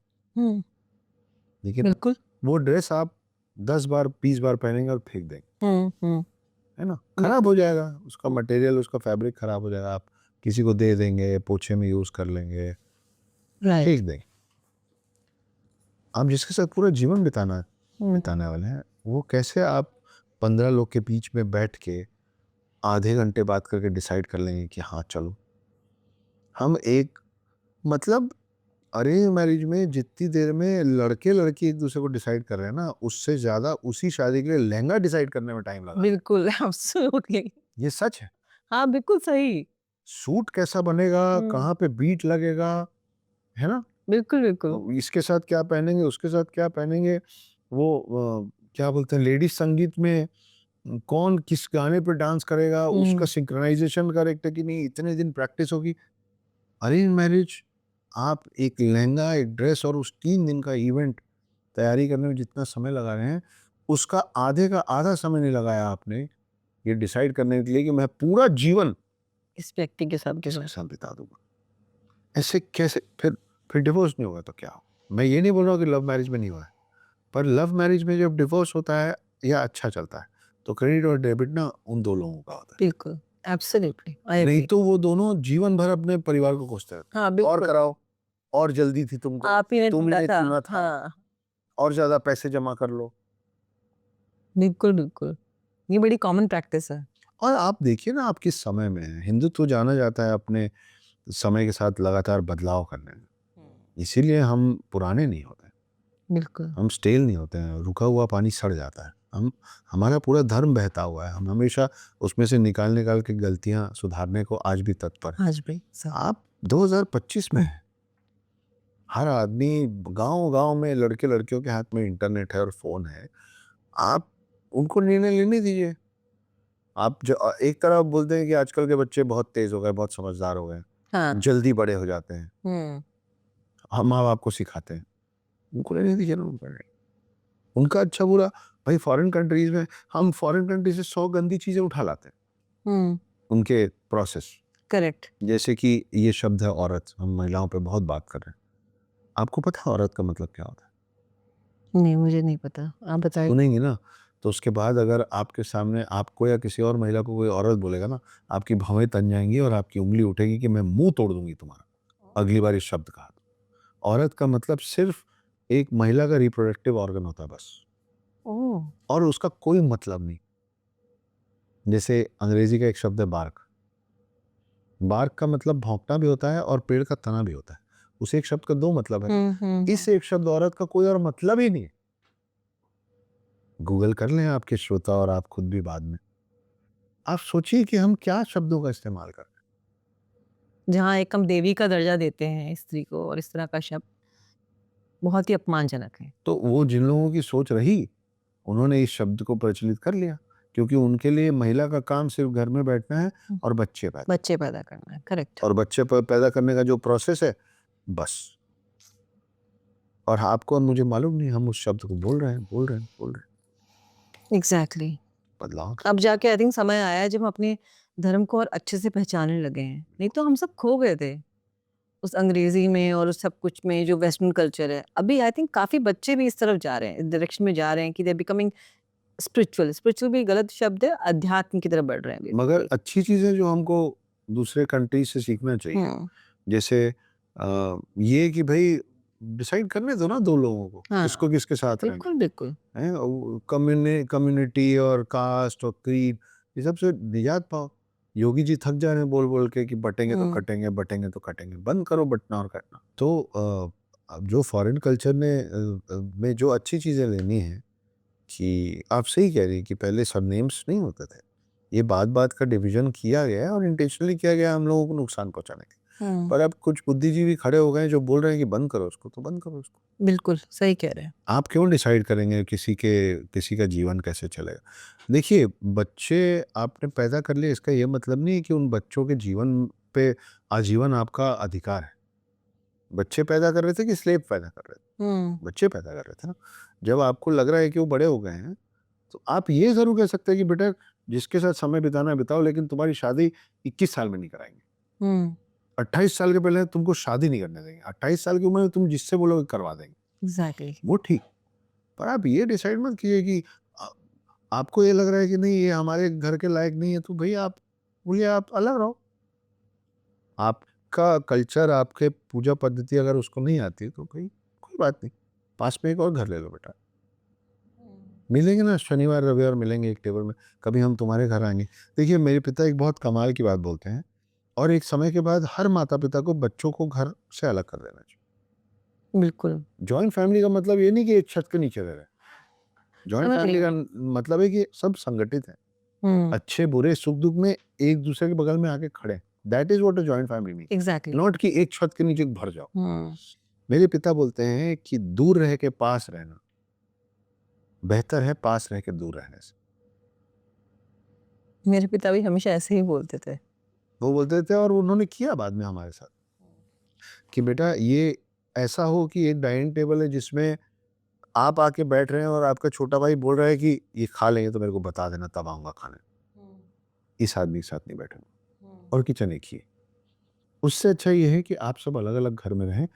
लेकिन बिल्कुल। वो ड्रेस आप 10 बार 20 बार पहनेंगे और फेंक देंगे, है ना, खराब हो जाएगा, उसका मटेरियल, उसका फैब्रिक खराब हो जाएगा, आप किसी को दे देंगे, पोछे में यूज कर लेंगे, फेंक देंगे। आप जिसके साथ पूरा जीवन बिताने वाले हैं, वो कैसे आप 15 लोग के बीच में बैठ के आधे घंटे बात करके डिसाइड कर लेंगे कि हाँ चलो। हम एक मतलब अरेंज मैरिज में जितनी देर में लड़के लड़की एक दूसरे को डिसाइड कर रहे हैं ना, उससे ज्यादा उसी शादी के लिए लहंगा डिसाइड करने में टाइम लगा। बिल्कुल, एब्सोल्युटली। ये सच है। हाँ, बिल्कुल सही। सूट कैसा बनेगा, कहाँ पे बीट लगेगा, है ना, बिल्कुल बिल्कुल। इसके साथ क्या पहनेंगे, उसके साथ क्या पहनेंगे, वो क्या बोलते हैं, लेडीज संगीत में कौन किस गाने पे डांस करेगा, उसका सिंक्रोनाइजेशन करेक्ट है कि नहीं, इतने दिन प्रैक्टिस होगी। अरेंज मैरिज, आप एक लहंगा, एक ड्रेस और उस 3 दिन का इवेंट तैयारी करने में जितना समय लगा रहे हैं, उसका आधे का आधा समय नहीं लगाया आपने ये डिसाइड करने के लिए कि मैं पूरा जीवन इस व्यक्ति के साथ किसके साथ बिता दूंगा। ऐसे कैसे? फिर डिवोर्स नहीं होगा तो क्या हो? मैं ये नहीं बोल रहा हूँ कि लव मैरिज में नहीं हुआ है, पर लव मैरिज में जब डिवोर्स होता है या अच्छा चलता है, तो क्रेडिट और डेबिट ना उन 2 लोगों का होता है। बिल्कुल, एब्सोल्युटली, आई नहीं एग्री। तो वो दोनों जीवन भर अपने परिवार को कोसते रहते हाँ, हैं। और बिल्कुल। कराओ, और जल्दी थी तुमको, आप ही ने ढूँढा तुमने था। चुना था, हाँ, और ज़्यादा पैसे जमा कर लो। बिल्कुल, बिल्कुल। ये बड़ी कॉमन प्रैक्टिस है। और आप देखिए ना आप किस समय में हैं। हिंदुत्व जाना जाता है अपने समय के साथ लगातार बदलाव करने में। इसीलिए हम पुराने नहीं होते, बिल्कुल। हम स्टेल नहीं होते हैं, रुका हुआ पानी सड़ जाता है। हमारा पूरा धर्म बहता हुआ है, हम हमेशा उसमें से निकाल के गलतियाँ सुधारने को आज भी तत्पर हैं। आज भी सब आप 2025 में हैं, हर आदमी गाँव-गाँव में लड़के-लड़कियों के हाथ में इंटरनेट है और फ़ोन है, आप उनको निर्णय लेने दीजिए। एक तरफ बोलते हैं कि आजकल के बच्चे बहुत तेज़ हो गए, बहुत समझदार हो गए, हाँ। जल्दी बड़े हो जाते हैं, हुँ, हम माँ-बाप को सिखाते हैं। उनको रहने दीजिए ना उनका। उनका अच्छा-बुरा भाई फॉरेन कंट्रीज़ में हम फॉरेन कंट्री से 100 गंदी चीज़ें उठा लाते हैं, हुँ, उनके प्रोसेस। करेक्ट। जैसे कि ये शब्द है औरत, हम महिलाओं पे बहुत बात कर रहे हैं। आपको पता है औरत का मतलब क्या होता है? नहीं, मुझे नहीं पता, आप बताइए। सुनेंगी ना, तो उसके बाद अगर आपके सामने आपको या किसी और महिला को कोई औरत बोलेगा ना, आपकी भौहें तन जाएँगी और आपकी उँगली उठेगी कि मैं मुँह तोड़ दूँगी तुम्हारा, अगली बार इस शब्द कहा तो। औरत का मतलब सिर्फ़ एक महिला का रिप्रोडक्टिव ऑर्गन होता है बस, ओह! और उसका कोई मतलब नहीं। जैसे अंग्रेज़ी का एक शब्द है बार्क। बार्क का मतलब भौंकना भी होता है और पेड़ का तना भी होता है। उस एक शब्द का 2 मतलब है। हुँ, हुँ, इस एक शब्द औरत का कोई और मतलब ही नहीं है। गूगल कर लें आपके श्रोता और आप खुद भी बाद में। आप सोचिए कि हम क्या शब्दों का इस्तेमाल कर रहे हैं। जहाँ एक हम देवी का दर्जा देते हैं स्त्री को और इस तरह का शब्द बहुत ही अपमानजनक है। तो वो जिन लोगों की सोच रही, उन्होंने इस शब्द को प्रचलित कर लिया, क्योंकि उनके लिए महिला का काम सिर्फ़ घर में बैठना है हुँ, और बच्चे पैदा, बच्चे पैदा करना है, करेक्ट। और बच्चे प पैदा करने का जो प्रोसेस है, बस। और आपको और मुझे मालूम नहीं हम उस शब्द को बोल रहे हैं, बोल रहे हैं, बोल रहे हैं। एग्ज़ैक्टली। बदलाव अब जाके आई थिंक समय आया है जब हम अपने धर्म को और अच्छे से पहचानने लगे हैं। नहीं तो हम सब खो गए थे, उस अंग्रेज़ी में और उस सब कुछ में जो वेस्टर्न कल्चर है। अभी आई थिंक काफ़ी बच्चे भी इस तरफ जा रहे हैं, इस डायरेक्शन में जा रहे हैं कि they are becoming spiritual. Spiritual भी गलत शब्द है, अध्यात्म की तरफ बढ़ रहे हैं मगर बेसिकली। अच्छी चीज़ें जो हमको दूसरे कंट्री से सीखना चाहिए, हुँ, जैसे ये कि भई डिसाइड करने दो ना 2 लोगों को, हाँ, किसको किसके साथ रहना बिल्कुल, बिल्कुल। है। कम्युनिटी और कास्ट और क्रीड, ये सब से निजात पाओ। योगी जी थक जा रहे हैं बोल-बोल के कि बटेंगे तो हुँ, कटेंगे, बटेंगे तो कटेंगे। बंद करो बँटना और काटना। तो अब जो फॉरेन कल्चर ने में जो अच्छी चीज़ें लेनी हैं, कि आप सही कह रही हैं कि पहले सरनेम्स नहीं होते थे। ये बात-बात का डिवीज़न किया गया है और इंटेंशनली किया गया है हम लोगों को नुकसान पहुँचाने के लिए। हुँ, पर अब कुछ बुद्धिजीवी खड़े हो गए हैं जो बोल रहे हैं कि बंद करो उसको, तो बंद करो उसको। बिल्कुल, सही कह रहे हैं। आप क्यों डिसाइड करेंगे किसी का जीवन कैसे चलेगा? देखिए, बच्चे आपने पैदा कर लिए इसका ये मतलब नहीं है कि उन बच्चों के जीवन पे आजीवन आपका अधिकार है। बच्चे पैदा कर रहे थे कि स्लेव पैदा कर रहे थे? हुँ, बच्चे पैदा कर रहे थे ना। जब आपको लग रहा है कि वो बड़े हो गए हैं, तो आप ये ज़रूर कह सकते हैं कि बेटा जिसके साथ समय बिताना है बिताओ, लेकिन तुम्हारी शादी 21 साल में नहीं कराएँगे। हुँ, 28 साल के पहले तुमको शादी नहीं करने देंगे। 28 साल की उम्र में तुम जिससे बोलोगे करवा देंगे। एग्ज़ैक्टली। वो ठीक। पर आप ये डिसाइड मत कीजिए कि अ, आपको ये लग रहा है कि नहीं ये हमारे घर के लायक नहीं है, तो भई आप बोलिए आप अलग रहो। आपका कल्चर, आपके पूजा पद्धति अगर उसको नहीं आती तो भई कोई बात नहीं। पास में एक और घर ले लो बेटा। मिलेंगे ना शनिवार, रविवार मिलेंगे एक टेबल में, कभी हम तुम्हारे घर आएँगे। देखिए मेरे पिता एक बहुत कमाल की बात बोलते हैं, और एक समय के बाद हर माता-पिता को बच्चों को घर से अलग कर देना चाहिए। बिल्कुल। जॉइंट फैमिली का मतलब ये नहीं कि एक छत के नीचे रह रहे हैं। जॉइंट समझ रही फैमिली हूँ। का मतलब है कि सब संगठित हैं। हुँ, अच्छे बुरे सुख-दुख में एक-दूसरे के बगल में आके खड़े हैं। That is what a joint family means. Exactly. Not कि एक छत के नीचे भर जाओ। हुँ, मेरे पिता बोलते हैं कि दूर रह के पास रहना बेहतर है पास रह के दूर रहने से। मेरे पिता भी हमेशा ऐसे ही बोलते थे। वो बोलते थे और उन्होंने किया बाद में हमारे साथ। कि बेटा ये ऐसा हो कि एक डाइनिंग टेबल है जिसमें आप आके बैठ रहे हैं और आपका छोटा भाई बोल रहा है कि ये खा लेंगे तो मेरे को बता देना तब आऊँगा खाने। इस आदमी के साथ नहीं बैठूँगा और किचन एक ही है। उससे अच्छा ये है कि आप सब अलग-अलग घर में रहें।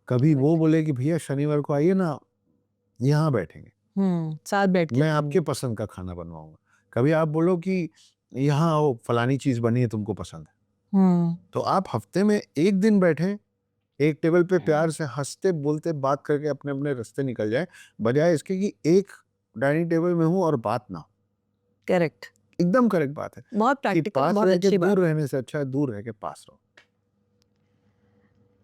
कभी वो बोले कि भैया शनिवार को आइए ना, यहाँ बैठेंगे। साथ बैठ के मैं खाएंगे। आपके पसंद का खाना बनवाऊँगा। कभी आप बोलो कि यहाँ आओ फलानी चीज़ बनी है तुमको पसंद है। तो आप हफ्ते में 1 दिन बैठें, एक टेबल पे प्यार से हँसते-बोलते बात करके अपने-अपने रास्ते निकल जाएँ, बजाय इसके कि एक डाइनिंग टेबल में हूँ और बात ना हो। करेक्ट, एकदम करेक्ट बात है बहुत कि प्रैक्टिकल, पास बहुत रह के अच्छी बात। दूर रहने से अच्छा है दूर रह के पास रहो।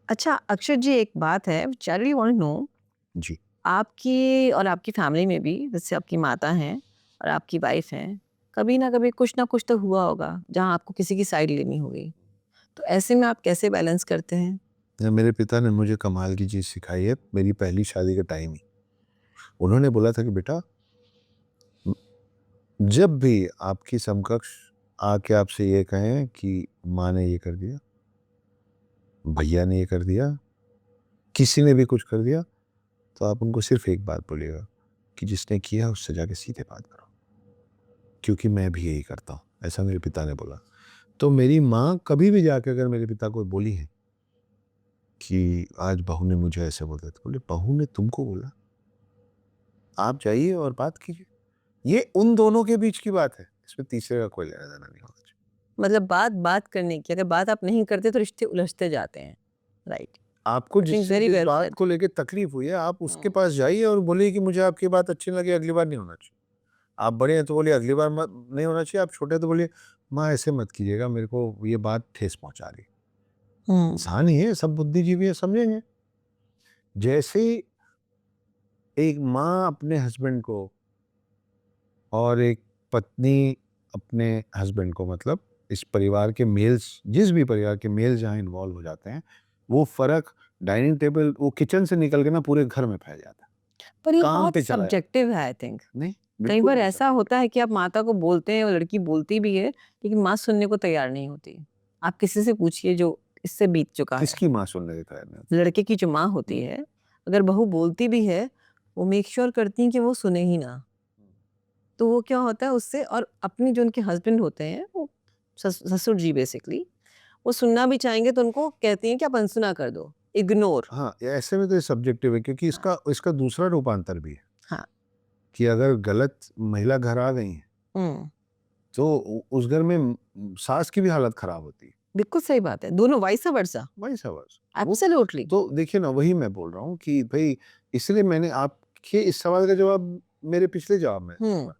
अच्छा अक्षय जी, एक बात है which I really want to know, जी। आपकी और आपकी फैमिली में भी, जैसे आपकी माता हैं और आपकी वाइफ हैं, कभी ना कभी कुछ ना कुछ तो हुआ होगा जहाँ आपको किसी की साइड लेनी होगी। तो ऐसे में आप कैसे बैलेंस करते हैं? मेरे पिता ने मुझे कमाल की चीज़ सिखाई है, मेरी पहली शादी के टाइम ही। उन्होंने बोला था कि बेटा जब भी आपकी समकक्ष आके आपसे ये कहें कि माँ ने ये कर दिया, भैया ने ये कर दिया, किसी ने भी कुछ कर दिया, तो आप उनको सिर्फ एक बात बोलिएगा कि जिसने किया उससे जाके सीधे बात करो, क्योंकि मैं भी यही करता हूँ। ऐसा मेरे पिता ने बोला। तो मेरी माँ कभी भी जाके अगर मेरे पिता को बोली है कि आज बहू ने मुझे ऐसे बोला, तो बोले बहू ने तुमको बोला? आप जाइए और बात कीजिए। ये उन दोनों के बीच की बात है, इसमें तीसरे का कोई लेना-देना नहीं होना चाहिए। मतलब बात करने की, अगर बात आप नहीं करते तो रिश्ते उलझते जाते हैं। राइट। आपको आई थिंक जिससे वेरी जिस वेल बात सेड। को लेके तकलीफ हुई है, आप उसके पास जाइए और बोलिए कि मुझे आपकी बात अच्छी नहीं लगी, अगली बार नहीं होना चाहिए। आप बड़े हैं तो बोलिए अगली बार मत नहीं होना चाहिए, आप छोटे हैं तो बोलिए माँ ऐसे मत कीजिएगा, मेरे को ये बात ठेस पहुँचा रही है। इंसान ही है, सब बुद्धिजीवी है, समझेंगे। जैसे एक माँ अपने हस्बैंड को और एक पत्नी अपने हस्बैंड को, मतलब इस परिवार के मेल्स, जिस भी परिवार के मेल्स जहाँ इन्वॉल्व हो जाते हैं, वो फ़र्क डाइनिंग टेबल, वो किचन से निकल के ना पूरे घर में फैल जाता है। पर ये काम बहुत पे चला जाता सब्जेक्टिव है आई थिंक। है। नहीं, कई बिल्कुल बार नहीं ऐसा समझ। होता है कि आप माता को बोलते हैं और लड़की बोलती भी है, लेकिन माँ सुनने को तैयार नहीं होती। आप किसी से पूछिए जो इससे बीत चुका है। किसकी माँ सुनने देता है ना? लड़के की जो माँ होती है, अगर बहू बोलती भी है, वो मेक श्योर करती हैं कि वो सुने ही ना। तो वो क्या होता है उससे, और अपने जो उनके हस्बैंड होते हैं, वो ससुर जी बेसिकली, वो सुनना भी चाहेंगे तो उनको कहती हैं कि आप अनसुना कर दो, इग्नोर। हाँ, ये ऐसे में तो ये सब्जेक्टिव है, क्योंकि हाँ, इसका इसका दूसरा रूपांतर भी है हाँ। कि अगर गलत महिला घर आ गई है, हुँ, तो उस घर में सास की भी हालत खराब होती है। बिल्कुल सही बात है। दोनों वाइस वर्सा। वही सवाल। वो एब्सोल्युटली। तो देखिए ना, वही मैं बोल रहा हूँ कि भई इसलिए मैंने आपके इस सवाल का जवाब मेरे पिछले जवाब में हुँ,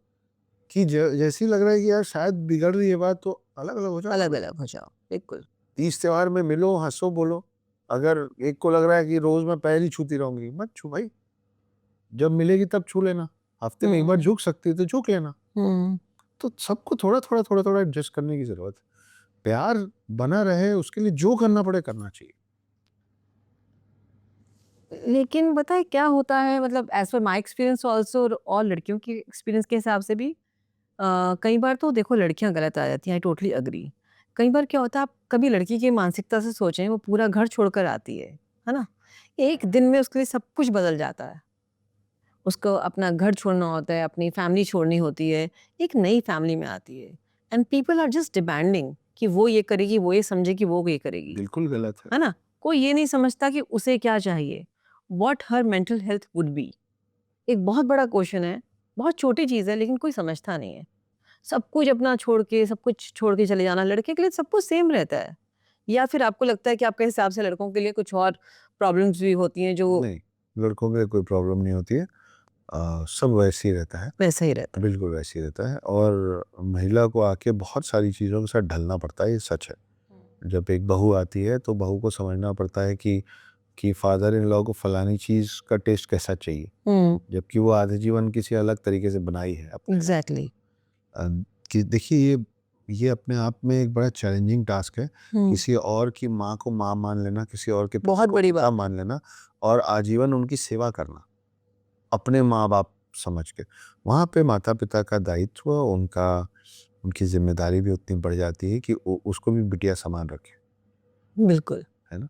कि जैसे ही लग रहा है कि यार शायद बिगड़ रही है बात, तो अलग-अलग हो जाओ ना। अलग-अलग हो जाओ, बिल्कुल। तीज त्योहार में मिलो, हँसो, बोलो। अगर एक को लग रहा है कि रोज़ मैं पैर ही छूती रहूँगी, मत छू भाई। जब मिलेगी तब छू लेना। हफ्ते में एक बार हुँ, झुक सकती है तो झुक लेना। हुँ। तो सबको थोड़ा-थोड़ा, थोड़ा-थोड़ा एडजस्ट करने की ज़रूरत है। प्यार बना रहे उसके लिए जो करना पड़े करना चाहिए। लेकिन पता है क्या होता है, मतलब as per my experience also, और लड़कियों के एक्सपीरियंस के हिसाब से भी, कई बार तो देखो लड़कियां गलत आ जाती हैं, आई टोटली अग्री। कई बार क्या होता है, आप कभी लड़की की मानसिकता से सोचें, वो पूरा घर छोड़कर आती है ना? एक दिन में उसके लिए सब कुछ बदल जाता है। उसको अपना घर छोड़ना होता है, अपनी फैमिली छोड़नी होती है, एक नई फैमिली में आती है, and people are just demanding कि वो ये करेगी, वो ये समझे कि वो ये करेगी, बिल्कुल गलत है। है ना? कोई ये नहीं समझता कि उसे क्या चाहिए, what her mental health would be. एक बहुत बड़ा क्वेश्चन है, बहुत छोटी चीज़ है, लेकिन कोई समझता नहीं है। सब कुछ अपना छोड़ के, सब कुछ छोड़ के चले जाना, लड़के के लिए सब कुछ सेम रहता है, या फिर आपको लगता है कि आपके हिसाब से लड़कों के लिए कुछ और प्रॉब्लम्स भी होती हैं जो नहीं, लड़कों में कोई प्रॉब्लम नहीं होती है। सब वैसे ही रहता है। वैसा ही रहता है? बिल्कुल वैसे ही रहता है, और महिला को आके बहुत सारी चीज़ों के साथ ढलना पड़ता है, ये सच है। जब एक बहू आती है तो बहू को समझना पड़ता है कि फादर इन लॉ को फलानी चीज़ का टेस्ट कैसा चाहिए, हुँ, जबकि वो आधे जीवन किसी अलग तरीके से बनाई है अपने लिए। एग्ज़ैक्टली। अ, कि देखिए ये अपने आप में एक बड़ा चैलेंजिंग टास्क है। हुँ, किसी और की माँ को माँ मान लेना, किसी और के पिता बहुत को बड़ी पिता बात है। मान लेना और आजीवन उनकी सेवा करना, अपने माँ-बाप समझ के। वहाँ पे माता-पिता का दायित्व, उनकी ज़िम्मेदारी भी उतनी बढ़ जाती है कि उ उसको भी बिटिया समान रखें, बिल्कुल। है ना?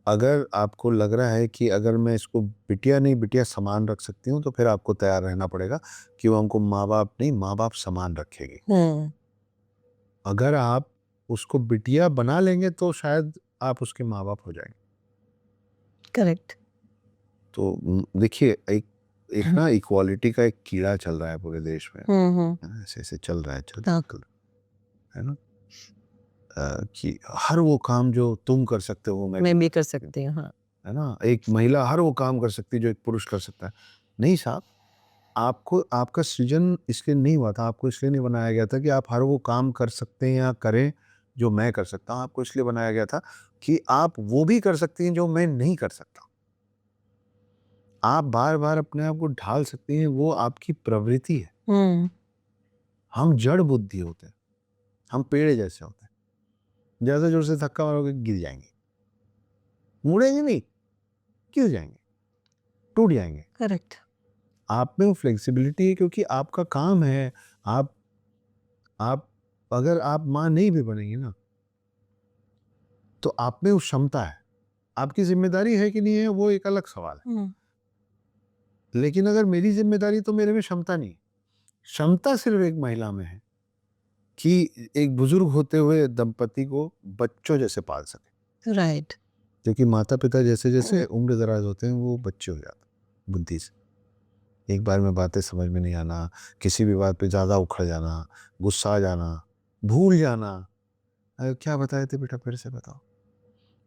अगर आपको लग रहा है कि अगर मैं इसको बिटिया नहीं बिटिया समान रख सकती हूँ, तो फिर आपको तैयार रहना पड़ेगा कि वो हमको माँ बाप नहीं माँ बाप समान रखेगी। अगर आप उसको बिटिया बना लेंगे तो शायद आप उसके माँ बाप हो जाएंगे। करेक्ट। तो देखिए एक एक ना इक्वालिटी का एक कीड़ा चल रहा है पूरे देश में, है ना? ऐसे ऐसे चल रहा है है ना? कि हर वो काम जो तुम कर सकते हो मैं भी कर सकती हूँ। हाँ। है ना? एक महिला हर वो काम कर सकती है जो एक पुरुष कर सकता है। नहीं साहब, आपको आपका सृजन इसलिए नहीं हुआ था, आपको इसलिए नहीं बनाया गया था कि आप हर वो काम कर सकते हैं या करें जो मैं कर सकता हूँ। आपको इसलिए बनाया गया था कि आप वो भी कर सकती हैं जो मैं नहीं कर सकता। आप बार-बार अपने आप को ढाल सकती हैं, वो आपकी प्रवृत्ति है। हम जड़ बुद्धि होते हैं, हम पेड़ जैसे होते हैं। ज़्यादा जोर से धक्का मारोगे गिर जाएँगे। मुड़ेंगे नहीं, गिर जाएँगे, टूट जाएँगे। करेक्ट। आप में वो फ्लेक्सिबिलिटी है क्योंकि आपका काम है। आप आप अगर आप माँ नहीं भी बनेंगी ना, तो आप में वो क्षमता है। आपकी ज़िम्मेदारी है कि नहीं है, वो एक अलग सवाल है। लेकिन अगर मेरी ज़िम्मेदारी तो मेरे में क्षमता नहीं है। क्षमता सिर्फ़ एक महिला में है कि एक बुज़ुर्ग होते हुए दंपति को बच्चों जैसे पाल सके। राइट। क्योंकि माता-पिता जैसे-जैसे उम्र-दराज़ होते हैं, वो बच्चे हो जाते हैं बुद्धि से। एक बार में बातें समझ में नहीं आना, किसी भी बात पे ज़्यादा उखड़ जाना, गुस्सा आ जाना, भूल जाना। क्या बताए थे बेटा फिर से बताओ?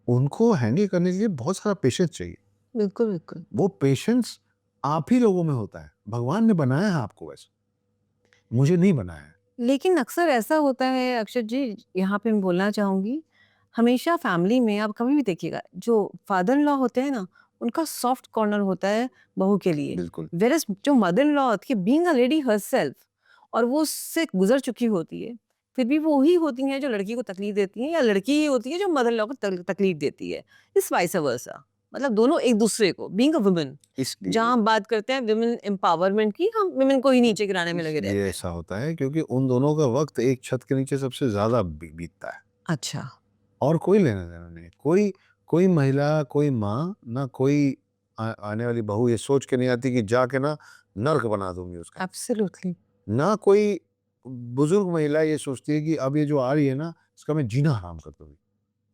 उनको हैंडल करने के लिए बहुत सारा पेशेंस चाहिए। बिल्कुल, बिल्कुल। वो पेशेंस आप ही लोगों में होता है। भगवान ने बनाया है आपको वैसे, मुझे नहीं बनाया है। लेकिन अक्सर ऐसा होता है अक्षत जी, यहाँ पे मैं बोलना चाहूँगी, हमेशा फैमिली में आप कभी भी देखिएगा, जो फादर इन लॉ होते हैं ना, उनका सॉफ्ट कॉर्नर होता है बहू के लिए। बिल्कुल। व्हेयरएज़ जो मदर इन लॉ होती है, बीइंग अ लेडी हरसेल्फ, और वो उससे गुज़र चुकी होती है, फिर भी वो ही होती हैं जो लड़की को तकलीफ देती हैं, या लड़की ही होती है जो मदर इन लॉ को तकलीफ देती है। It's vice versa. मतलब दोनों एक-दूसरे को, बीइंग अ वुमन, इसलिए जहाँ हम बात करते हैं वुमेन एम्पावरमेंट की, हम वुमेन को ही नीचे गिराने में लगे रहते इसलिए हैं। ऐसा होता है क्योंकि उन दोनों का वक़्त एक छत के नीचे सबसे ज़्यादा बीतता है अच्छा। और कोई लेना-देना नहीं है। कोई कोई महिला, कोई माँ, ना कोई आने वाली बहू ये सोच के नहीं आती कि जाके ना नर्क बना दूँगी उसका। एब्सोल्युटली। ना कोई बुजुर्ग महिला ये सोचती है कि अब ये जो आ रही है ना, इसका मैं जीना हराम कर दूँगी।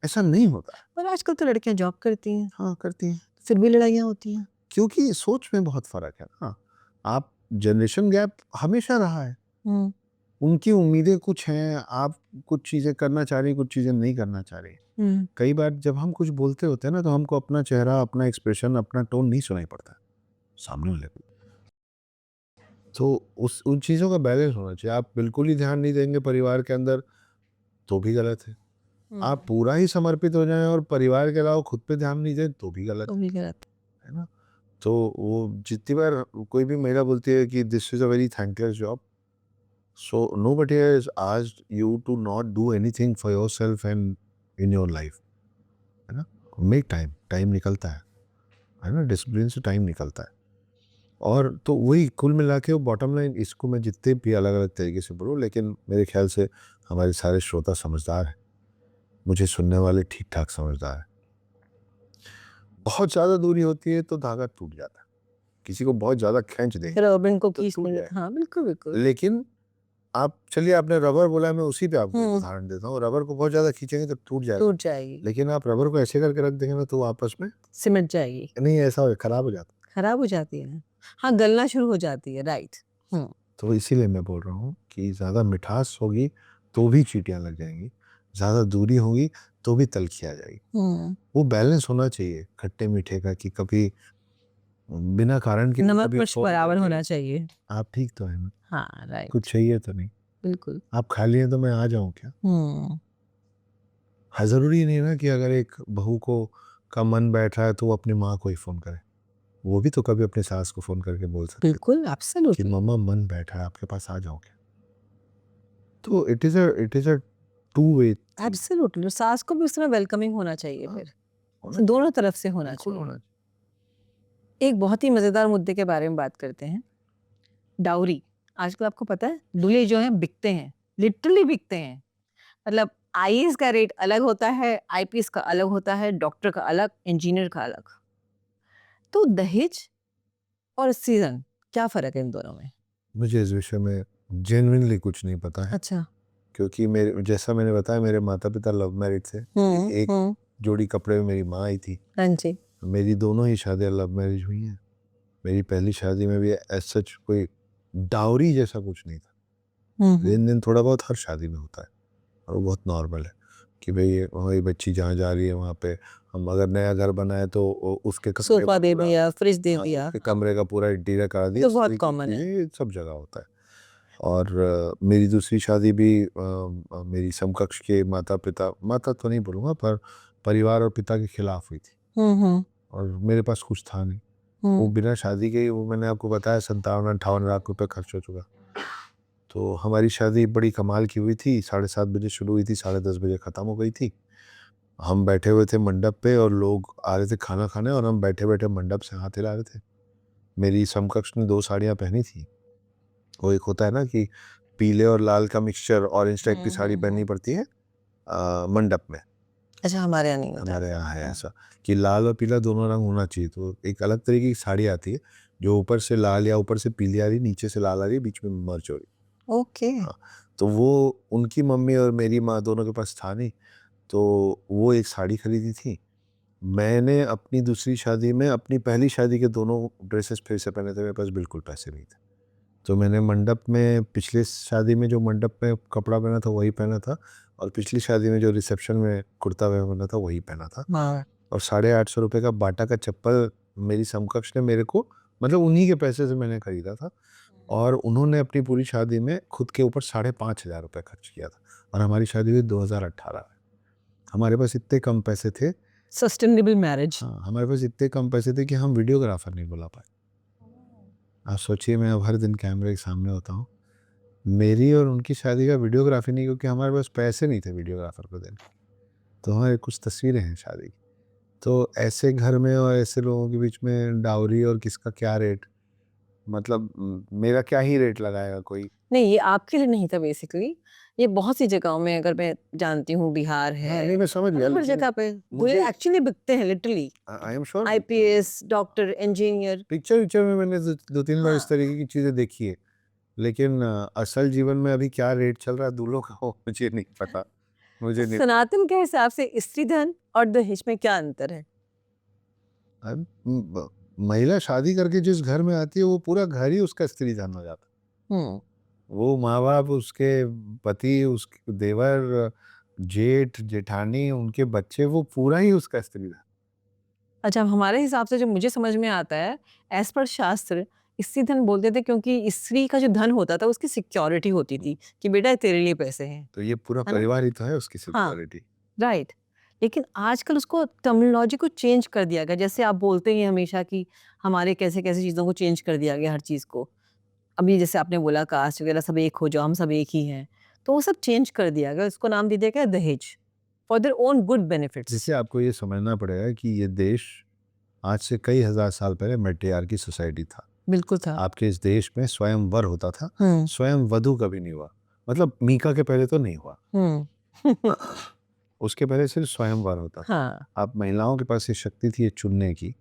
ऐसा नहीं होता है। पर आजकल तो लड़कियां जॉब करती हैं, हाँ, करती हैं। फिर भी लड़ाइयाँ होती हैं। क्योंकि सोच में बहुत फ़र्क है ना। आप जनरेशन गैप हमेशा रहा है। हुँ, उनकी उम्मीदें कुछ हैं, आप कुछ चीज़ें करना चाह रही, कुछ चीज़ें नहीं करना चाह रही। हुँ। कई बार जब हम कुछ बोलते होते हैं ना, तो हमको अपना चेहरा, अपना एक्सप्रेशन, अपना टोन नहीं सुनाई पड़ता है, सामने वाले को। तो उस उन चीज़ों का बैलेंस होना चाहिए। आप बिल्कुल ही ध्यान नहीं देंगे परिवार के अंदर, तो भी गलत है। आप हुँ। पूरा ही समर्पित हो जाएँ और परिवार के अलावा खुद पे ध्यान नहीं दें, तो भी गलत तो भी गलत। है ना? तो वो जितनी बार कोई भी महिला बोलती है कि this is a very thankless job, so nobody has asked you to not do anything for yourself and in your life, है ना? मेक टाइम, टाइम निकलता है ना? डिसिप्लिन से टाइम निकलता है। और तो वही कुल मिला के वो बॉटम लाइन, इसको मैं जितने भी अलग-अलग तरीके से बोलूँ, लेकिन मेरे ख्याल से हमारे सारे श्रोता समझदार हैं। मुझे सुनने वाले ठीक-ठाक समझदार हैं। बहुत ज़्यादा दूरी होती है तो धागा टूट जाता है। किसी को बहुत ज़्यादा खींच दें रॉबिन को तो खींच टूट नहीं जाए। देता। हाँ, बिल्कुल, बिल्कुल। लेकिन आप चलिए, आपने रबर बोला, मैं उसी पे आपको एक हुँ, उदाहरण देता हूँ। रबर को बहुत ज़्यादा खींचेंगे तो टूट जाएगा। टूट जाएगी, लेकिन आप रबर को ऐसे करके रख देंगे ना, तो वो आपस में सिमट जाएगी, नहीं, ऐसा खराब हो जाता है। खराब हो जाती है। हाँ, गलना शुरू हो जाती है, राइट। हुँ, तो इसीलिए मैं बोल रहा हूँ कि ज़्यादा मिठास होगी तो भी चींटियाँ लग जाएँगी, ज़्यादा दूरी होगी तो भी तलखी आ जाएगी। हुँ। वो बैलेंस होना चाहिए खट्टे-मीठे का, कि कभी बिना कारण के नमक कभी मिर्च फ़ोन बराबर करके होना चाहिए। आप ठीक तो हैं ना? हाँ, कुछ राइट, चाहिए तो नहीं? बिल्कुल। आप खाली हैं तो मैं आ जाऊँ क्या? हुँ, हाँ, ज़रूरी नहीं ना कि अगर एक बहू को का मन बैठ रहा है तो वो अपनी माँ को ही फ़ोन करे। वो भी तो कभी अपनी सास को फ़ोन करके बोल सकती है बिल्कुल, कि एब्सोल्युटली, मम्मा मन बैठा है, आपके पास आ जाऊँ क्या? तो it is a two way thing. Absolutely, और सास को भी उस समय वेलकमिंग होना चाहिए हाँ, फिर। होना चाहिए, दोनों तरफ से होना बिल्कुल चाहिए। होना चाहिए। एक बहुत ही मज़ेदार मुद्दे के बारे में बात करते हैं, डाउरी। आजकल आपको पता है, दूल्हे जो हैं बिकते हैं, लिटरली बिकते हैं। मतलब आईएएस का रेट अलग होता है, आईपीएस का अलग होता है, डॉक्टर का अलग, इंजीनियर का अलग। तो दहेज और सीजन, क्या फर्क है इन दोनों में? मुझे इस विषय में जेन्युइनली कुछ नहीं पता है, अच्छा। क्योंकि मेरे, जैसा मैंने बताया, मेरे माता पिता लव मैरिज थे। एक जोड़ी कपड़े में मेरी माँ आई थी। हाँ जी। मेरी दोनों ही शादियाँ लव मैरिज हुई हैं। मेरी पहली शादी में भी एज सच कोई डाउरी जैसा कुछ नहीं था। लेन देन थोड़ा बहुत हर शादी में होता है और वो बहुत नॉर्मल है कि भाई वही बच्ची जहाँ जा रही है वहाँ पे हम अगर नया घर बनाए तो उसके कमरे सोफा का दे पूरा, दिया, फ्रिज दे हाँ, दिया। उसके कमरे का पूरा इंटीरियर करा दिया। तो बहुत सारी कॉमन है। चीजें सब जगह होता है। और मेरी दूसरी शादी भी मेरी समकक्ष के माता पिता, माता तो नहीं बोलूँगा, पर परिवार और पिता के खिलाफ हुई थी और मेरे पास कुछ था नहीं। वो बिना शादी के ही, वो मैंने आपको बताया 57-58 लाख रुपए खर्च हो चुका। तो हमारी शादी बड़ी कमाल की हुई थी। 7:30 बजे शुरू हुई थी, 10:30 बजे ख़त्म हो गई थी। हम बैठे हुए थे मंडप पे और लोग आ रहे थे खाना खाने और हम बैठे बैठे मंडप से हाथ हिला रहे थे। मेरी समकक्ष ने 2 साड़ियाँ पहनी थी। वो एक होता है ना कि पीले और लाल का मिक्सचर, ऑरेंज टाइप की साड़ी पहननी पड़ती है मंडप में। अच्छा, हमारे यहाँ नहीं होता। हमारे यहाँ है ऐसा कि लाल और पीला दोनों रंग होना चाहिए। तो एक अलग तरीके की साड़ी आती है जो ऊपर से लाल या ऊपर से पीली आ रही, नीचे से लाल आ रही, बीच में मर्ज हो रही। ओके। हाँ, तो वो उनकी मम्मी और मेरी माँ दोनों के पास था नहीं, तो वो एक साड़ी खरीदी थी। मैंने अपनी दूसरी शादी में अपनी पहली शादी के दोनों ड्रेसेस फिर से पहने थे, मेरे पास बिल्कुल पैसे नहीं थे। तो मैंने मंडप में, पिछले शादी में जो मंडप में कपड़ा पहना था वही पहना था और पिछली शादी में जो रिसेप्शन में कुर्ता पहना था वही पहना था। और 850 रुपये का बाटा का चप्पल मेरी समकक्ष ने मेरे को, मतलब उन्हीं के पैसे से मैंने खरीदा था और उन्होंने अपनी पूरी शादी में खुद के ऊपर 5,500 रुपये खर्च किया था। और हमारी शादी हुई 2018 में। हमारे पास इतने कम पैसे थे, सस्टेनेबल मैरिज। हाँ, हमारे पास इतने कम पैसे थे कि हम वीडियोग्राफर नहीं बुला पाए। आप सोचिए, मैं अब हर दिन कैमरे के सामने होता हूँ, मेरी और उनकी शादी का वीडियोग्राफी नहीं, क्योंकि हमारे पास पैसे नहीं थे वीडियोग्राफर को देने। तो हमारे कुछ तस्वीरें हैं शादी की। तो ऐसे घर में और ऐसे लोगों के बीच में डाउरी और किसका क्या रेट, मतलब मेरा क्या ही रेट लगाएगा कोई। नहीं, ये आपके लिए नहीं था बेसिकली। ये बहुत सी जगहों में, अगर मैं जानती हूँ, बिहार है, नहीं, मैं समझ गया, हर लेकिन जगह पे मुझे एक्चुअली बिकते हैं literally. I am sure IPS, doctor, engineer. Picture में मैंने 2-3 बार इस हाँ। तरीके की चीज़ें देखी है, लेकिन असल जीवन में अभी क्या रेट चल रहा है दूल्हों का, वो मुझे नहीं पता। मुझे नहीं सनातन के हिसाब से स्त्री धन और दहेज में क्या अंतर है? अब महिला शादी करके जिस घर में आती है वो पूरा घर ही उसका स्त्री धन हो जाता है। वो माँ बाप, उसके पति, उसके देवर, जेठ जेठानी, उनके बच्चे, वो पूरा ही उसका स्त्री धन। अच्छा, हमारे हिसाब से जो मुझे समझ में आता है, एज पर शास्त्र स्त्री धन बोलते थे क्योंकि स्त्री का जो धन होता था उसकी सिक्योरिटी होती थी कि बेटा तेरे लिए पैसे हैं, तो ये पूरा है ना? परिवार ही तो है उसकी हाँ, सिक्योरिटी। राइट। लेकिन आजकल उसको टर्मिनोलॉजी को चेंज कर दिया गया। जैसे आप बोलते हैं हमेशा कि हमारे कैसे-कैसे चीज़ों को चेंज कर दिया गया हर चीज़ को। अभी जैसे आपने बोला कास्ट वगैरह सब एक हो जाओ, हम सब एक ही हैं। तो वो सब चेंज कर दिया गया। इसको नाम दे दिया गया दहेज for their own good benefits. जैसे आपको ये समझना पड़ेगा कि ये देश आज से कई हजार साल पहले मैट्रियार्की सोसाइटी था। बिल्कुल था। आपके इस देश में स्वयंवर होता था, हुँ, स्वयं वधु कभी नहीं हुआ। मतलब मीका के पहले तो नहीं हुआ, हुँ। उसके पहले सिर्फ स्वयंवर होता था। हाँ, आप महिलाओं के पास ये शक्ति थी ये चुनने की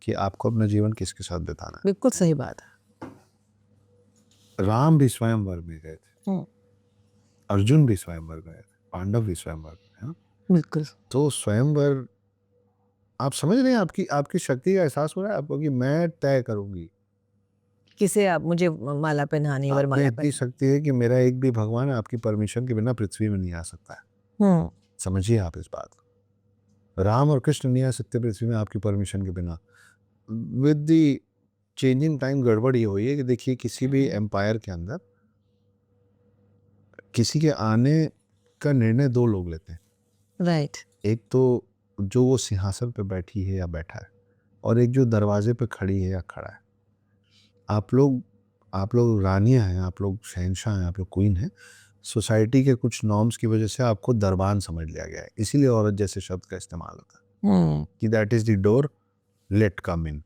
कि आपको अपना जीवन किसके साथ बिताना है। बिल्कुल सही बात है। राम भी स्वयंवर में गए थे, हुँ, अर्जुन भी स्वयंवर गए थे, पांडव भी स्वयंवर गए, है ना? बिल्कुल। तो स्वयंवर, आप समझ रहे हैं, आपकी आपकी शक्ति का एहसास हो रहा है आपको कि मैं तय करूंगी। किसे आप मुझे माला पहनानी है, आप में वरमाला इतनी पहनानी। शक्ति है कि मेरा एक भी भगवान आपकी परमिशन के बिना पृथ्वी में नहीं आ सकता है। हुँ, समझिए आप इस बात को। राम और कृष्ण नहीं आ सकते पृथ्वी में आपकी परमिशन के बिना। विद दी चेंजिंग टाइम गड़बड़ ये हुई है कि देखिए, किसी भी एम्पायर के अंदर किसी के आने का निर्णय 2 लोग लेते हैं। राइट। एक तो जो वो सिंहासन पे बैठी है या बैठा है, और एक जो दरवाजे पे खड़ी है या खड़ा है। आप लोग रानियां हैं, आप लोग शहंशाह हैं, आप लोग क्वीन हैं। सोसाइटी के कुछ नॉर्म्स की वजह से आपको दरबान समझ लिया गया है, इसीलिए औरत जैसे शब्द का इस्तेमाल होता है कि that is the door, let come in,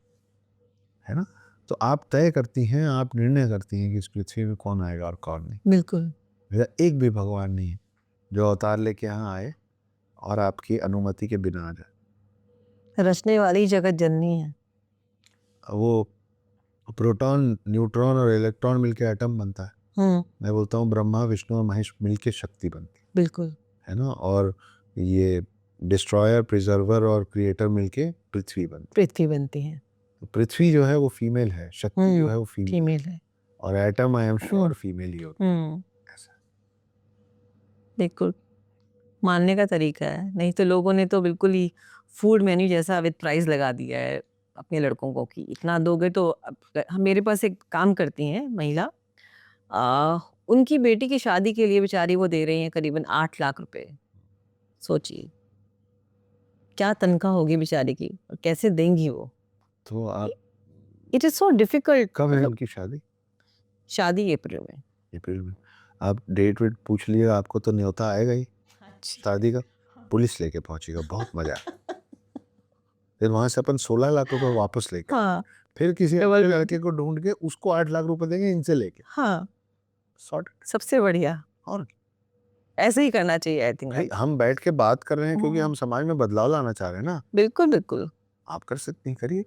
है ना? तो आप तय करती हैं, आप निर्णय करती हैं कि इस पृथ्वी में कौन आएगा और कौन नहीं। बिल्कुल। मेरा एक भी भगवान नहीं है जो अवतार लेके यहाँ आए और आपकी अनुमति के बिना आ जाए। रचने वाली जगत जननी है। वो प्रोटॉन, न्यूट्रॉन और इलेक्ट्रॉन मिलके एटम बनता है। मैं बोलता हूँ ब्रह्मा, विष्णु और महेश मिलके शक्ति बनती बिल्कुल है ना। और ये डिस्ट्रॉयर, प्रिजर्वर और क्रिएटर मिलके पृथ्वी बनती है। तो पृथ्वी जो है वो फीमेल है, शक्ति जो है वो फीमेल है। और atom I am sure female ही होता है। ऐसा बिल्कुल मानने का तरीका है, नहीं तो लोगों ने तो बिल्कुल ही फूड मेन्यू जैसा विद प्राइस लगा दिया है अपने लड़कों को कि इतना दोगे तो मेरे पास एक काम करती हैं महिला, उनकी बेटी की शादी के लिए बेचारी वो दे रही हैं करीबन 8 लाख रुपए। सोचिए क्या तनख्वाह होगी बेचारी की और कैसे देंगी वो। तो आप, इट इज सो डिफिकल्ट। कब है उनकी शादी? शादी अप्रैल में। अप्रैल में। आप डेट वेट पूछ लिए, आपको तो न्योता आएगा ही शादी का। पुलिस लेके पहुंचेगा, बहुत मजा है। फिर वहां से अपन 16 लाख रुपए वापस लेके फिर किसी लड़के को ढूंढ के उसको 8 लाख रुपए देंगे इनसे लेके। सॉर्ट। सबसे बढ़िया। और ऐसे ही करना चाहिए आई थिंक। भाई हम बैठ के बात कर रहे हैं क्योंकि हम समाज में बदलाव लाना चाह रहे हैं ना। बिल्कुल बिल्कुल आप कर सकती हैं, करिए।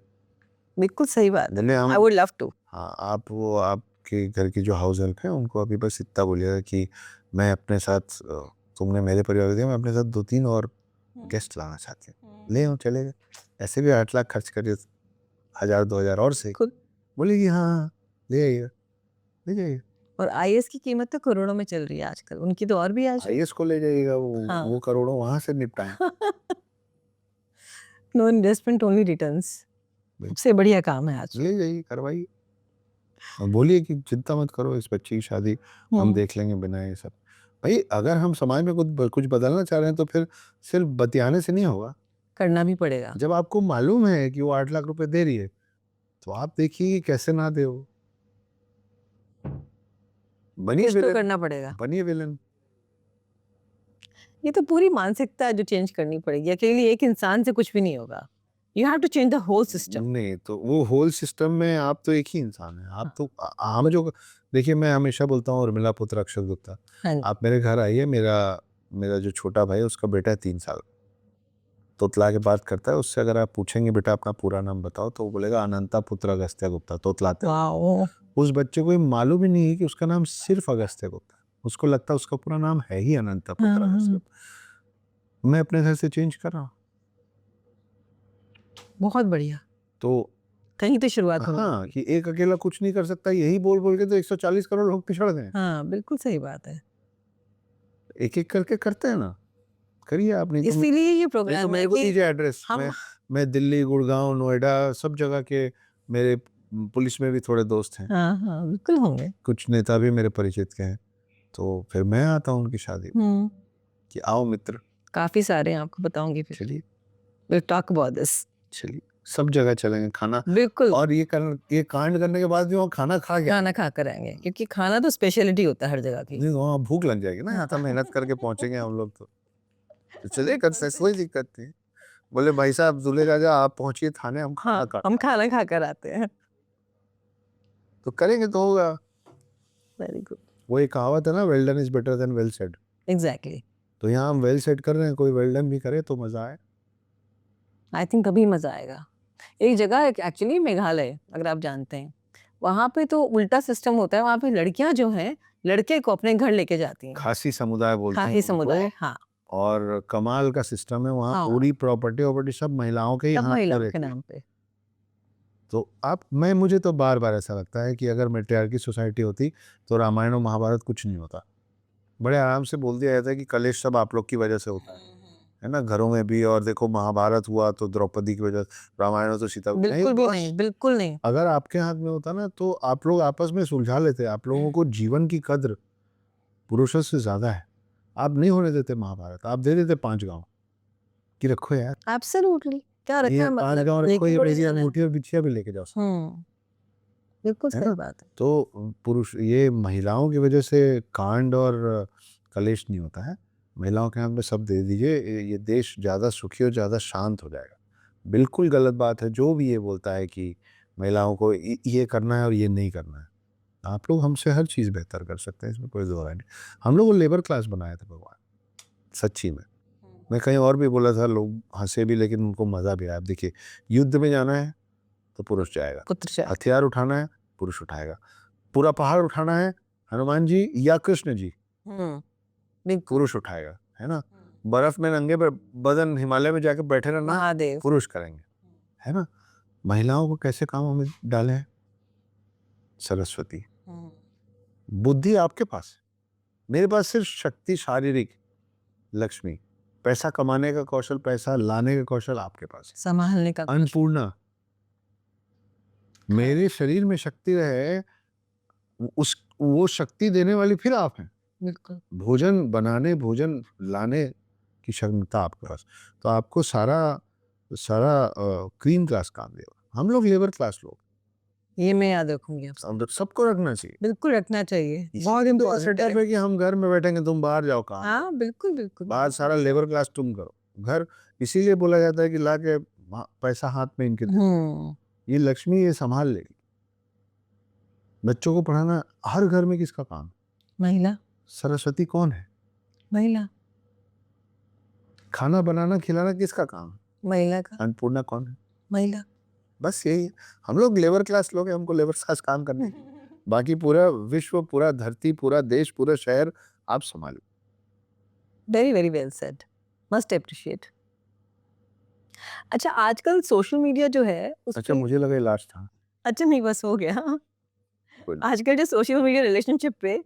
बिल्कुल सही बात। हम, आई वुड लव टू। हाँ, आप वो आपके घर की जो हाउस हेल्प है उनको अभी बस इतना बोलिएगा कि मैं अपने साथ, तुमने मेरे परिवार दिया, मैं अपने साथ 2-3 और गेस्ट लाना चाहती हूँ, ले आओ, चलेगा। ऐसे भी 8 लाख खर्च करिए, 1000-2000 और से बोलेगी हाँ ले आइए, ले जाइए। और आईएएस की कीमत तो करोड़ों में चल रही है आजकल, उनकी तो और भी आज आईएएस को ले जाइएगा, वो करोड़ों वहां से निपटाएं। No investment only returns. सबसे बढ़िया काम है आज। ले जाइए, करवाइए और बोलिए कि चिंता मत करो, इस बच्ची की शादी हम देख लेंगे बिना ये सब। भाई अगर हम समाज में कुछ बदलना चाह रहे हैं तो फिर सिर्फ बतियाने से नहीं होगा, करना भी पड़ेगा। जब आपको मालूम है कि वो 8 लाख रुपए दे रही है तो आप देखिए कैसे ना दे वो। बनिए विलन, करना पड़ेगा। बनिए विलन। ये तो पूरी मानसिकता है जो चेंज करनी पड़ेगी। अकेले एक इंसान से कुछ भी नहीं होगा। You have to change the whole system. नहीं तो वो होल सिस्टम में आप तो एक ही इंसान है। आप तो हम जो, देखिए मैं हमेशा बोलता हूँ उर्मिला पुत्र अक्षत गुप्ता, आप मेरे घर आइए, मेरा जो छोटा भाई है उसका बेटा है 3 साल, तोतला के बात करता है। उससे अगर आप पूछेंगे बेटा अपना पूरा नाम बताओ तो वो बोलेगा अनंता पुत्र अगस्त्य गुप्ता, तोतलाते। उस बच्चे को ये मालूम ही नहीं है कि उसका नाम सिर्फ अगस्त्य गुप्ता, उसको लगता है उसका पूरा नाम है ही अनंता पुत्र अगस्त्य गुप्ता। मैं अपने घर से चेंज कर रहा हूँ। बहुत बढ़िया। तो कहीं तो शुरुआत हो। हाँ, कि एक अकेला कुछ नहीं कर सकता, यही बोल बोल के तो 140 करोड़ लोग पिछड़ गए। हाँ बिल्कुल सही बात है। एक एक करके करते हैं ना, करिए आप। नहीं इसीलिए ये प्रोग्राम तो मेरे को दीजिए एड्रेस। मैं दिल्ली, गुड़गांव, नोएडा सब जगह के, मेरे पुलिस में भी थोड़े दोस्त हैं। हाँ बिल्कुल होंगे। कुछ नेता भी मेरे परिचित के हैं, तो फिर मैं आता हूँ उनकी शादी कि आओ मित्र। काफी सारे हैं, आपको बताऊंगी फिर। चलिए, we'll talk about this। चलिए सब जगह चलेंगे, खाना बिल्कुल। और ये कांड करने के बाद भी वहाँ खाना खा कर आएंगे, क्योंकि खाना तो स्पेशलिटी होता है हर जगह की। वहाँ भूख लग जाएगी ना, यहाँ तो मेहनत करके पहुंचेंगे हम लोग। तो चलिए करते हैं, कोई दिक्कत नहीं। बोले भाई साहब दूल्हे राजा आप पहुंचिए थाने, हम खाना खा कर आते हैं। तो करेंगे तो होगा। Very good. वो एक कहावत है ना, well done is better than well said. Exactly. तो यहाँ हम वेल सेड कर रहे हैं, कोई वेल डन भी करे तो मजा आए। आई थिंक तभी मजा आएगा। एक जगह एक्चुअली मेघालय, अगर आप जानते हैं, वहाँ पे तो उल्टा सिस्टम होता है। वहाँ पे लड़कियां जो हैं लड़के को अपने घर लेके जाती हैं। खासी समुदाय बोलते हैं। खासी समुदाय, हाँ। और कमाल का सिस्टम है वहाँ। पूरी प्रॉपर्टी सब महिलाओं के नाम पे। तो मुझे तो बार बार ऐसा लगता है कि अगर मैट्रियार्की सोसाइटी होती तो रामायण और महाभारत कुछ नहीं होता। बड़े आराम से बोल दिया जाता है कि कलेश सब आप लोग की वजह से होता है ना, घरों में भी। और देखो महाभारत हुआ तो द्रौपदी की वजह, रामायण तो सीता। बिल्कुल नहीं। अगर आपके हाथ में होता ना तो आप लोग आपस में सुलझा लेते। आप लोगों को जीवन की कद्र पुरुषों से ज्यादा है। आप नहीं होने देते महाभारत, आप दे देते 5 गांव कि रखो यार। एब्सोल्युटली। क्या रखा है, 5 गांव रखो, ये मेरी अंगूठी और बिछिया भी लेके जाओ। बिल्कुल सही बात है। तो पुरुष, ये महिलाओं की वजह से कांड और कलेश नहीं होता है। महिलाओं के हाथ में सब दे दीजिए, ये देश ज़्यादा सुखी और ज़्यादा शांत हो जाएगा। बिल्कुल गलत बात है जो भी ये बोलता है कि महिलाओं को ये करना है और ये नहीं करना है। आप लोग हमसे हर चीज़ बेहतर कर सकते हैं, इसमें कोई दो राय नहीं। हम लोग को लेबर क्लास बनाए थे भगवान, सच्ची में। मैं कहीं और भी बोला था, लोग हंसे भी लेकिन उनको मजा भी आया। अब देखिए, युद्ध में जाना है तो पुरुष जाएगा, पुत्र से हथियार उठाना है पुरुष उठाएगा, पूरा पहाड़ उठाना है हनुमान जी या कृष्ण जी बिल्कुल पुरुष उठाएगा, है ना। बर्फ में नंगे बदन हिमालय में जाकर बैठे रहना महादेव पुरुष करेंगे, है ना। महिलाओं को कैसे कामों में डाले हैं? सरस्वती। बुद्धि आपके पास है, मेरे पास सिर्फ शक्ति, शारीरिक लक्ष्मी, पैसा कमाने का कौशल, पैसा लाने का कौशल आपके पास है। संभालने का अन्नपूर्णा, मेरे शरीर में शक्ति रहे, उस वो शक्ति देने वाली फिर आप हैं। बिल्कुल भोजन बनाने, भोजन लाने की क्षमता आपके पास, तो आपको सारा सारा क्रीम क्लास काम देगा। हम लोग लेबर क्लास लोग, ये मैं याद रखूंगी आपसे अंदर सबको रखना चाहिए। बिल्कुल रखना चाहिए बहुत तो सेटअप इम्पोर्टेंट है कि हम घर में बैठेंगे, तुम बाहर जाओ काम, हाँ बिल्कुल बिल्कुल बाहर सारा लेबर क्लास तुम करो। घर इसीलिए बोला जाता है कि ला के पैसा हाथ में इनके दे, ये लक्ष्मी ये संभाल लेगी। बच्चों को पढ़ाना हर घर में किसका काम? महिला सरस्वती कौन है? महिला खाना बनाना खिलाना किसका काम? महिला का अन्नपूर्णा कौन है? महिला बस यही है। हम लोग लेबर क्लास लोग हैं, हमको लेबर क्लास काम करने हैं। बाकी पूरा विश्व, पूरा धरती, पूरा देश, पूरा शहर आप संभालो। Very very well said, must appreciate. अच्छा आजकल सोशल मीडिया जो है अच्छा, मुझे लगा ये लास्ट था। अच्छा नहीं बस हो गया। कोई नहीं। आजकल जो सोशल मीडिया रिलेशनशिप पे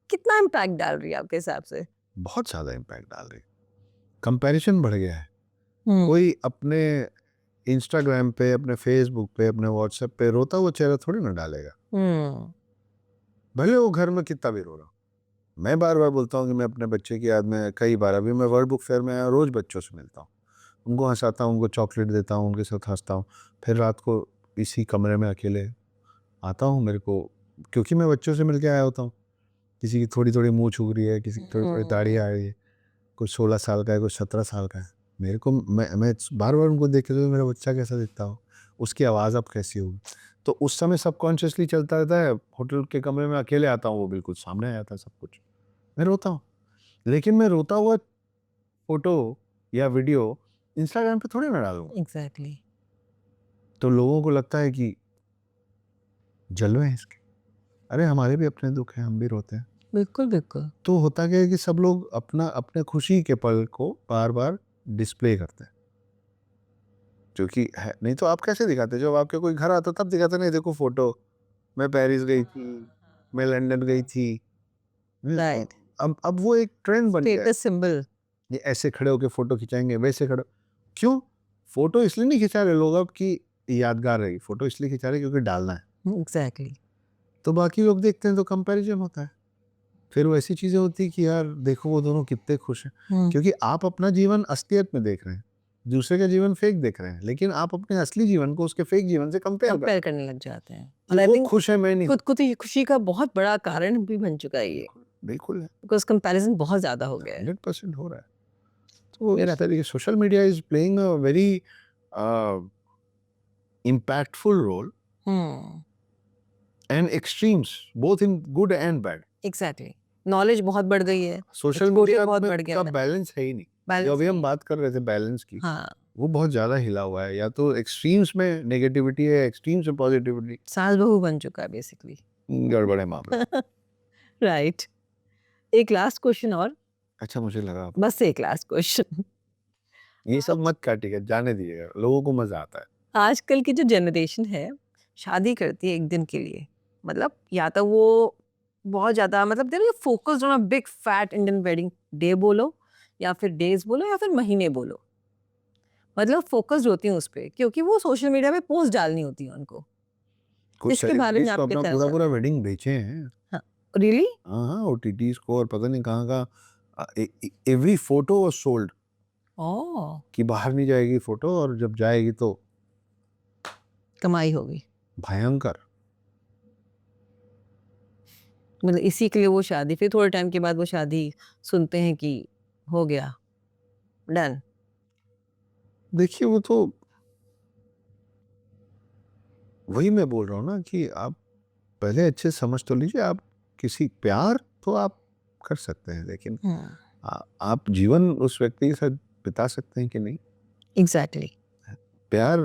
कितना इम्पैक्ट डाल रही है आपके हिसाब से? बहुत ज्यादा इम्पैक्ट डाल रही है। कंपैरिजन बढ़ गया है। कोई अपने इंस्टाग्राम पे, अपने फेसबुक पे, अपने व्हाट्सएप पे रोता हुआ चेहरा थोड़ी ना डालेगा, भले वो घर में कितना भी रो रहा। मैं बार बार बोलता हूँ कि मैं अपने बच्चे की याद में कई बार, अभी मैं वर्ल्ड बुक फेयर में आया, रोज बच्चों से मिलता हूँ, उनको हंसाता हूँ, उनको चॉकलेट देता हूँ, उनके साथ हंसता हूँ, फिर रात को इसी कमरे में अकेले आता हूँ। मेरे को, क्योंकि मैं बच्चों से मिलके आया होता हूँ, किसी की थोड़ी थोड़ी मुँह छू रही है, किसी की थोड़ी थोड़ी दाढ़ी आ रही है, कुछ 16 साल का है, कुछ 17 साल का है। मेरे को मैं बार बार उनको देख के तो मेरा बच्चा कैसा दिखता हो, उसकी आवाज़ अब कैसी होगी, तो उस समय सबकॉन्शियसली चलता रहता है। होटल के कमरे में अकेले आता हूँ, वो बिल्कुल सामने आ जाता है सब कुछ, मैं रोता हूँ। लेकिन मैं रोता हुआ फोटो या वीडियो इंस्टाग्राम पे थोड़ी ना डालूंगा। एग्जैक्टली तो लोगों को लगता है कि जलवे हैं इसके। अरे हमारे भी अपने दुख हैं, हम भी रोते हैं। बिल्कुल बिल्कुल तो होता क्या है कि सब लोग अपना अपने खुशी के पल को बार बार डिस्प्ले करते हैं, क्योंकि है नहीं तो आप कैसे दिखाते? जब आपके कोई घर आता तब दिखाते, नहीं देखो फोटो, मैं पेरिस गई थी, मैं लंदन गई थी। राइट अब वो एक ट्रेंड बन गया है। स्टेटस सिंबल ये ऐसे खड़े होके फोटो खिंचाएंगे, वैसे खड़े। क्यों? फोटो इसलिए नहीं खिंचा रहे लोग अब कि यादगार रहेगी, फोटो इसलिए खिंचा रहे क्योंकि डालना है। एग्जैक्टली तो बाकी लोग देखते हैं तो कंपैरिजन होता है, फिर वो ऐसी चीजें होती है कि यार देखो वो दोनों कितने खुश हैं, क्योंकि आप अपना जीवन असलियत में देख रहे हैं, दूसरे का जीवन फेक देख रहे हैं, लेकिन आप अपने असली जीवन को उसके फेक जीवन से कंपेयर करने लग जाते हैं। और आई वो थिंक खुश है, मैं नहीं। खुद को तो ये खुशी का बहुत बड़ा कारण भी बन चुका है ये, बिल्कुल है, बिकॉज कंपैरिजन बहुत ज्यादा हो गया है। 100% हो रहा है। तो इस तरीके social media is playing a very impactful role and extremes both in good and bad. Exactly knowledge बहुत बढ़ गई है, सोशल exposure मीडिया बहुत में बढ़ गया का है। बैलेंस है ही नहीं। Balance जो अभी हम नहीं। बात कर रहे थे बैलेंस की, हाँ वो बहुत ज्यादा हिला हुआ है। या तो एक्सट्रीम्स में नेगेटिविटी है, एक्सट्रीम्स में पॉजिटिविटी, सास बहू बन चुका है बेसिकली। गड़बड़ है मामला। राइट एक लास्ट क्वेश्चन और, अच्छा, मुझे लगा बस एक लास्ट क्वेश्चन। ये सब मत काटिएगा, जाने दीजिएगा, लोगों को मजा आता है। आजकल की जो जनरेशन है शादी करती है एक दिन के लिए, मतलब या तो वो बहुत ज्यादा मतलब they're focused on a big fat Indian wedding day बोलो, या फिर डेज बोलो, या फिर महीने बोलो, मतलब फोकस्ड होती हैं उस पे, क्योंकि वो सोशल मीडिया पे पोस्ट डालनी होती है उनको। कुछ इसके बारे में सेलिब्रिटीज तो आपके अपना क्या पूरा पूरा वेडिंग बेचे हैं। हाँ रियली हाँ हाँ, ओटीटीज को और पता नहीं कहाँ का, एवरी फोटो वाज सोल्ड, ओह कि बाहर नहीं जाएगी फोटो, और जब जाएगी तो कमाई होगी, भयंकर। मतलब इसी के लिए वो शादी, फिर थोड़े टाइम के बाद वो शादी सुनते हैं कि हो गया डन। देखिए वो तो वही मैं बोल रहा हूँ ना कि आप पहले अच्छे समझ तो लीजिए। आप किसी प्यार तो आप कर सकते हैं, लेकिन आप जीवन उस व्यक्ति के साथ बिता सकते हैं कि नहीं। Exactly. प्यार,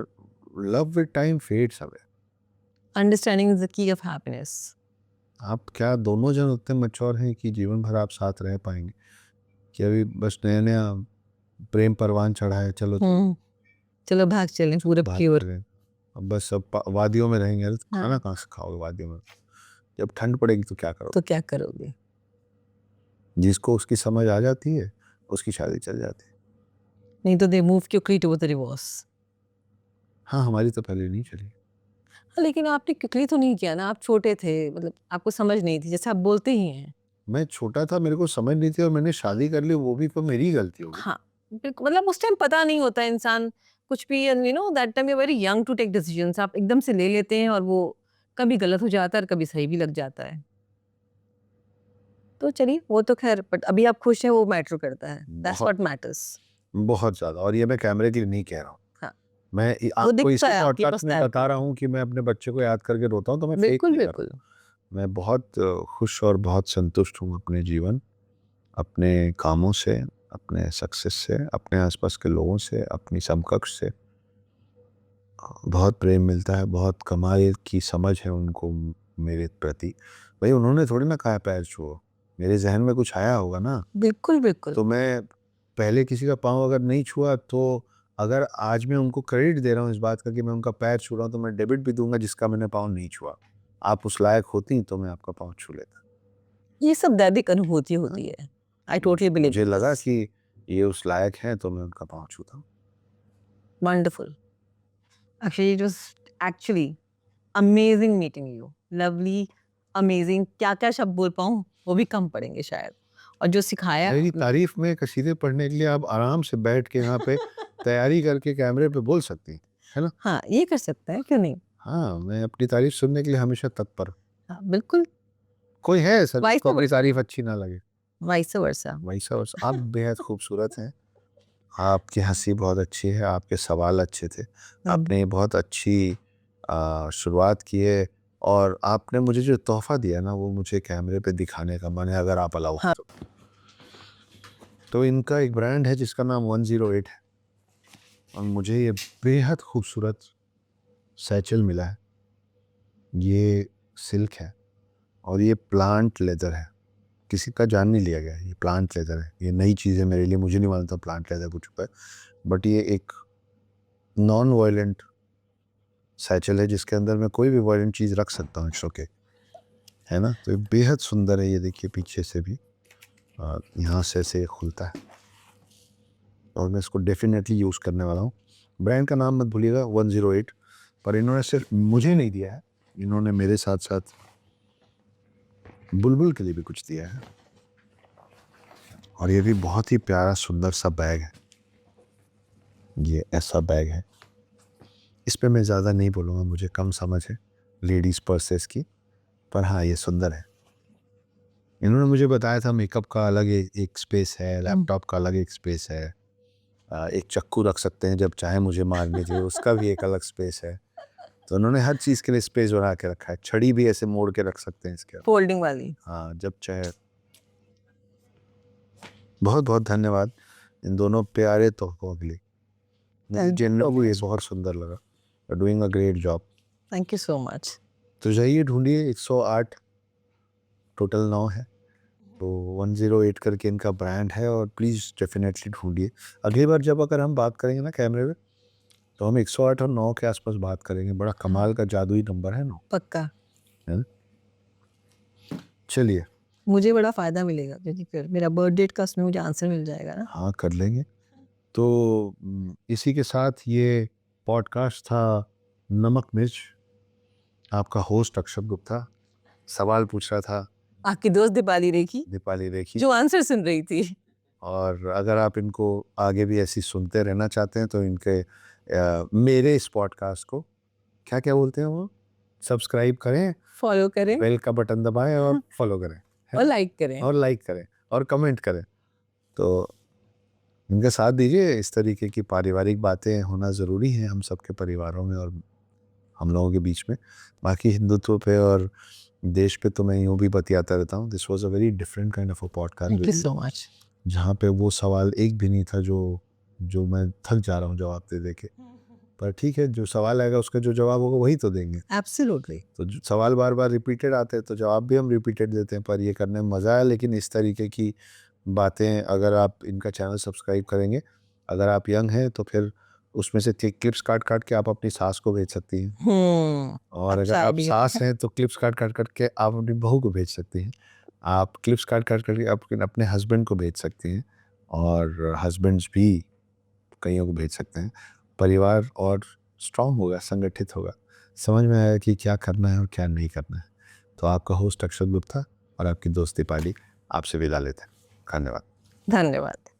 love with time fades away. Understanding is the key of happiness. आप क्या दोनों जन उतने मैच्योर हैं कि जीवन भर आप साथ रह पाएंगे, कि अभी बस नया नया प्रेम परवान चढ़ा है, चलो चलो भाग चलें पूरे भाग प्योर। चलें। अब बस सब वादियों में रहेंगे, अरे तो हाँ। खाना कहाँ से खाओगे वादियों में, जब ठंड पड़ेगी तो क्या करोगे। तो क्या करोगे। जिसको उसकी समझ आ जाती है उसकी शादी चल जाती है। नहीं तो they move quickly to the divorce. हाँ, हमारी तो पहले नहीं चली। लेकिन आपने क्विकली तो नहीं किया ना, आप छोटे थे, मतलब आपको समझ नहीं थी, जैसे आप बोलते ही हैं। मैं छोटा था, मेरे को समझ नहीं थी और मैंने शादी कर ली, वो भी तो मेरी गलती होगी। हाँ बिल्कुल, मतलब उस टाइम पता नहीं होता इंसान कुछ भी, you know that time you very young to take decisions, आप एकदम से ले लेते हैं और वो कभी गलत हो जाता है और कभी सही भी लग जाता है। तो चलिए वो तो खैर, बट अभी आप खुश हैं वो मैटर करता है, दैट्स व्हाट मैटर्स। बहुत ज्यादा। और ये मैं कैमरे के लिए नहीं कह रहा हूँ, हाँ मैं वो आपको दिखता इसी है आपकी पॉडकास्ट में personality। बता रहा हूँ कि मैं अपने बच्चे को याद करके रोता हूँ, तो मैं फेक बिल्कुल नहीं कर रहा। बिल्कुल। मैं बहुत खुश और बहुत संतुष्ट हूँ अपने जीवन, अपने कामों से, अपने सक्सेस से, अपने आसपास के लोगों से, अपनी समकक्ष से। बहुत प्रेम मिलता है, बहुत कमाल की समझ है उनको मेरे प्रति। भाई उन्होंने थोड़ी ना कहा पैर छुओ, मेरे जहन में कुछ आया होगा ना। बिल्कुल बिल्कुल। तो मैं पहले किसी का पाँव अगर नहीं छुआ, तो अगर आज मैं उनको क्रेडिट दे रहा हूँ इस बात का कि मैं उनका पैर छू रहा हूँ, तो मैं डेबिट भी दूंगा जिसका मैंने पाँव नहीं छुआ। आप उस लायक होती तो मैं आपका पाँव छू लेता। ये सब दैविक अनुभूति होती है। I totally believe. मुझे लगा कि ये उस लायक है तो मैं उनका पाँव छूता हूँ। Wonderful. Actually, it was actually amazing meeting you. Lovely, amazing. क्या-क्या शब्द बोल पाऊँ वो भी कम पड़ेंगे शायद। और जो सिखाया मेरी तारीफ में कसीदे पढ़ने के लिए आप आराम से बैठ के यहाँ पे तैयारी करके कैमरे पे बोल सकती हैं, है ना। हाँ ये कर सकते हैं, क्यों नहीं। हाँ, मैं अपनी तारीफ सुनने के लिए हमेशा तत्पर। हाँ बिल्कुल। कोई है ऐसा Vice जिसको अपनी versa. तारीफ अच्छी ना लगे। Vice versa. वैसा वैसा आप बेहद खूबसूरत हैं, आपकी हंसी बहुत अच्छी है, आपके सवाल अच्छे थे, आपने बहुत अच्छी शुरुआत की है, और आपने मुझे जो तोहफा दिया ना वो मुझे कैमरे पे दिखाने का मन है, अगर आप अलाउ हाँ। तो इनका एक ब्रांड है जिसका नाम 108 है, और मुझे ये बेहद खूबसूरत सैचल मिला है। ये सिल्क है और ये प्लांट लेदर है, किसी का जान नहीं लिया गया है, ये प्लांट लेदर है। ये नई चीज़ है मेरे लिए, मुझे नहीं मालूम था प्लांट लेदर कुछ होता है, बट ये एक नॉन वायलेंट सैचल है जिसके अंदर मैं कोई भी वायलेंट चीज़ रख सकता हूँ, इट्स ओके, है ना। तो ये बेहद सुंदर है, ये देखिए पीछे से भी यहाँ से ऐसे खुलता है, और मैं इसको डेफिनेटली यूज़ करने वाला हूँ। ब्रांड का नाम मत भूलिएगा 108, पर इन्होंने सिर्फ मुझे नहीं दिया है, इन्होंने मेरे साथ साथ बुलबुल के लिए भी कुछ दिया है। और ये भी बहुत ही प्यारा सुंदर सा बैग है, ये ऐसा बैग है। इस पे मैं ज़्यादा नहीं बोलूँगा, मुझे कम समझ है लेडीज़ पर्सेस की, पर हाँ ये सुंदर है। इन्होंने मुझे बताया था मेकअप का अलग एक स्पेस है, लैपटॉप का अलग एक स्पेस है, एक चक्कू रख सकते हैं जब चाहे मुझे मारने के लिए, उसका भी एक अलग स्पेस है। तो उन्होंने हर चीज़ के लिए स्पेस बना के रखा है। छड़ी भी ऐसे मोड़ के रख सकते हैं इसके, फोल्डिंग वाली। हाँ जब चाहे। बहुत बहुत धन्यवाद इन दोनों प्यारे तोहफों के लिए। जिनको ये बहुत सुंदर लगा, doing a great job. Thank you so much. तो जाइए ढूंढिए, 108 टोटल 9 है, तो 108 करके इनका ब्रांड है, और प्लीज़ डेफिनेटली ढूंढिए। अगली बार जब अगर हम बात करेंगे ना कैमरे पे, तो हम 108 और 9 के आसपास बात करेंगे। बड़ा कमाल का जादुई नंबर है 9, पक्का। है ना। चलिए, मुझे बड़ा फायदा मिलेगा क्योंकि फिर मेरा बर्थ डेट का उसमें मुझे आंसर मिल जाएगा ना। हाँ कर लेंगे। तो इसी के साथ ये पॉडकास्ट था नमक मिर्च। आपका होस्ट अक्षत गुप्ता सवाल पूछ रहा था, आपकी दोस्त दीपाली रेखी दीपाली रेखी, जो आंसर सुन रही थी। और अगर आप इनको आगे भी ऐसी सुनते रहना चाहते हैं तो इनके मेरे इस पॉडकास्ट को क्या क्या बोलते हैं वो, सब्सक्राइब करें, फॉलो करें बेल का बटन दबाएं और फॉलो करें, और लाइक करें। और लाइक करें और कमेंट करें। तो इनका साथ दीजिए। इस तरीके की पारिवारिक बातें होना ज़रूरी है हम सबके परिवारों में और हम लोगों के बीच में। बाकी हिंदुत्व पे और देश पे तो मैं यूँ भी बतियाता रहता हूँ। This was a very different kind of a thank you podcast. So much. जहाँ पे वो सवाल एक भी नहीं था जो जो मैं थक जा रहा हूँ जवाब दे दे के। पर ठीक है, जो सवाल आएगा उसका जो जवाब होगा वही तो देंगे। एब्सोल्युटली। तो सवाल बार बार रिपीटेड आते हैं तो जवाब भी हम रिपीटेड देते हैं, पर ये करने में मज़ा आया। लेकिन इस तरीके की बातें अगर आप इनका चैनल सब्सक्राइब करेंगे, अगर आप यंग हैं तो फिर उसमें से क्लिप्स काट काट के आप अपनी सास को भेज सकती हैं, और अगर अच्छा आप आइडिया। सास हैं तो क्लिप्स काट काट काट के आप अपनी बहू को भेज सकती हैं। आप क्लिप्स काट काट करके आप अपने हस्बैंड को भेज सकती हैं, और हस्बैंड्स भी कईयों को भेज सकते हैं। परिवार और स्ट्रांग होगा, संगठित होगा, समझ में आया कि क्या करना है और क्या नहीं करना है। तो आपका होस्ट अक्षत गुप्ता और आपकी दोस्त दीपाली आपसे विदा लेते हैं। धन्यवाद। धन्यवाद।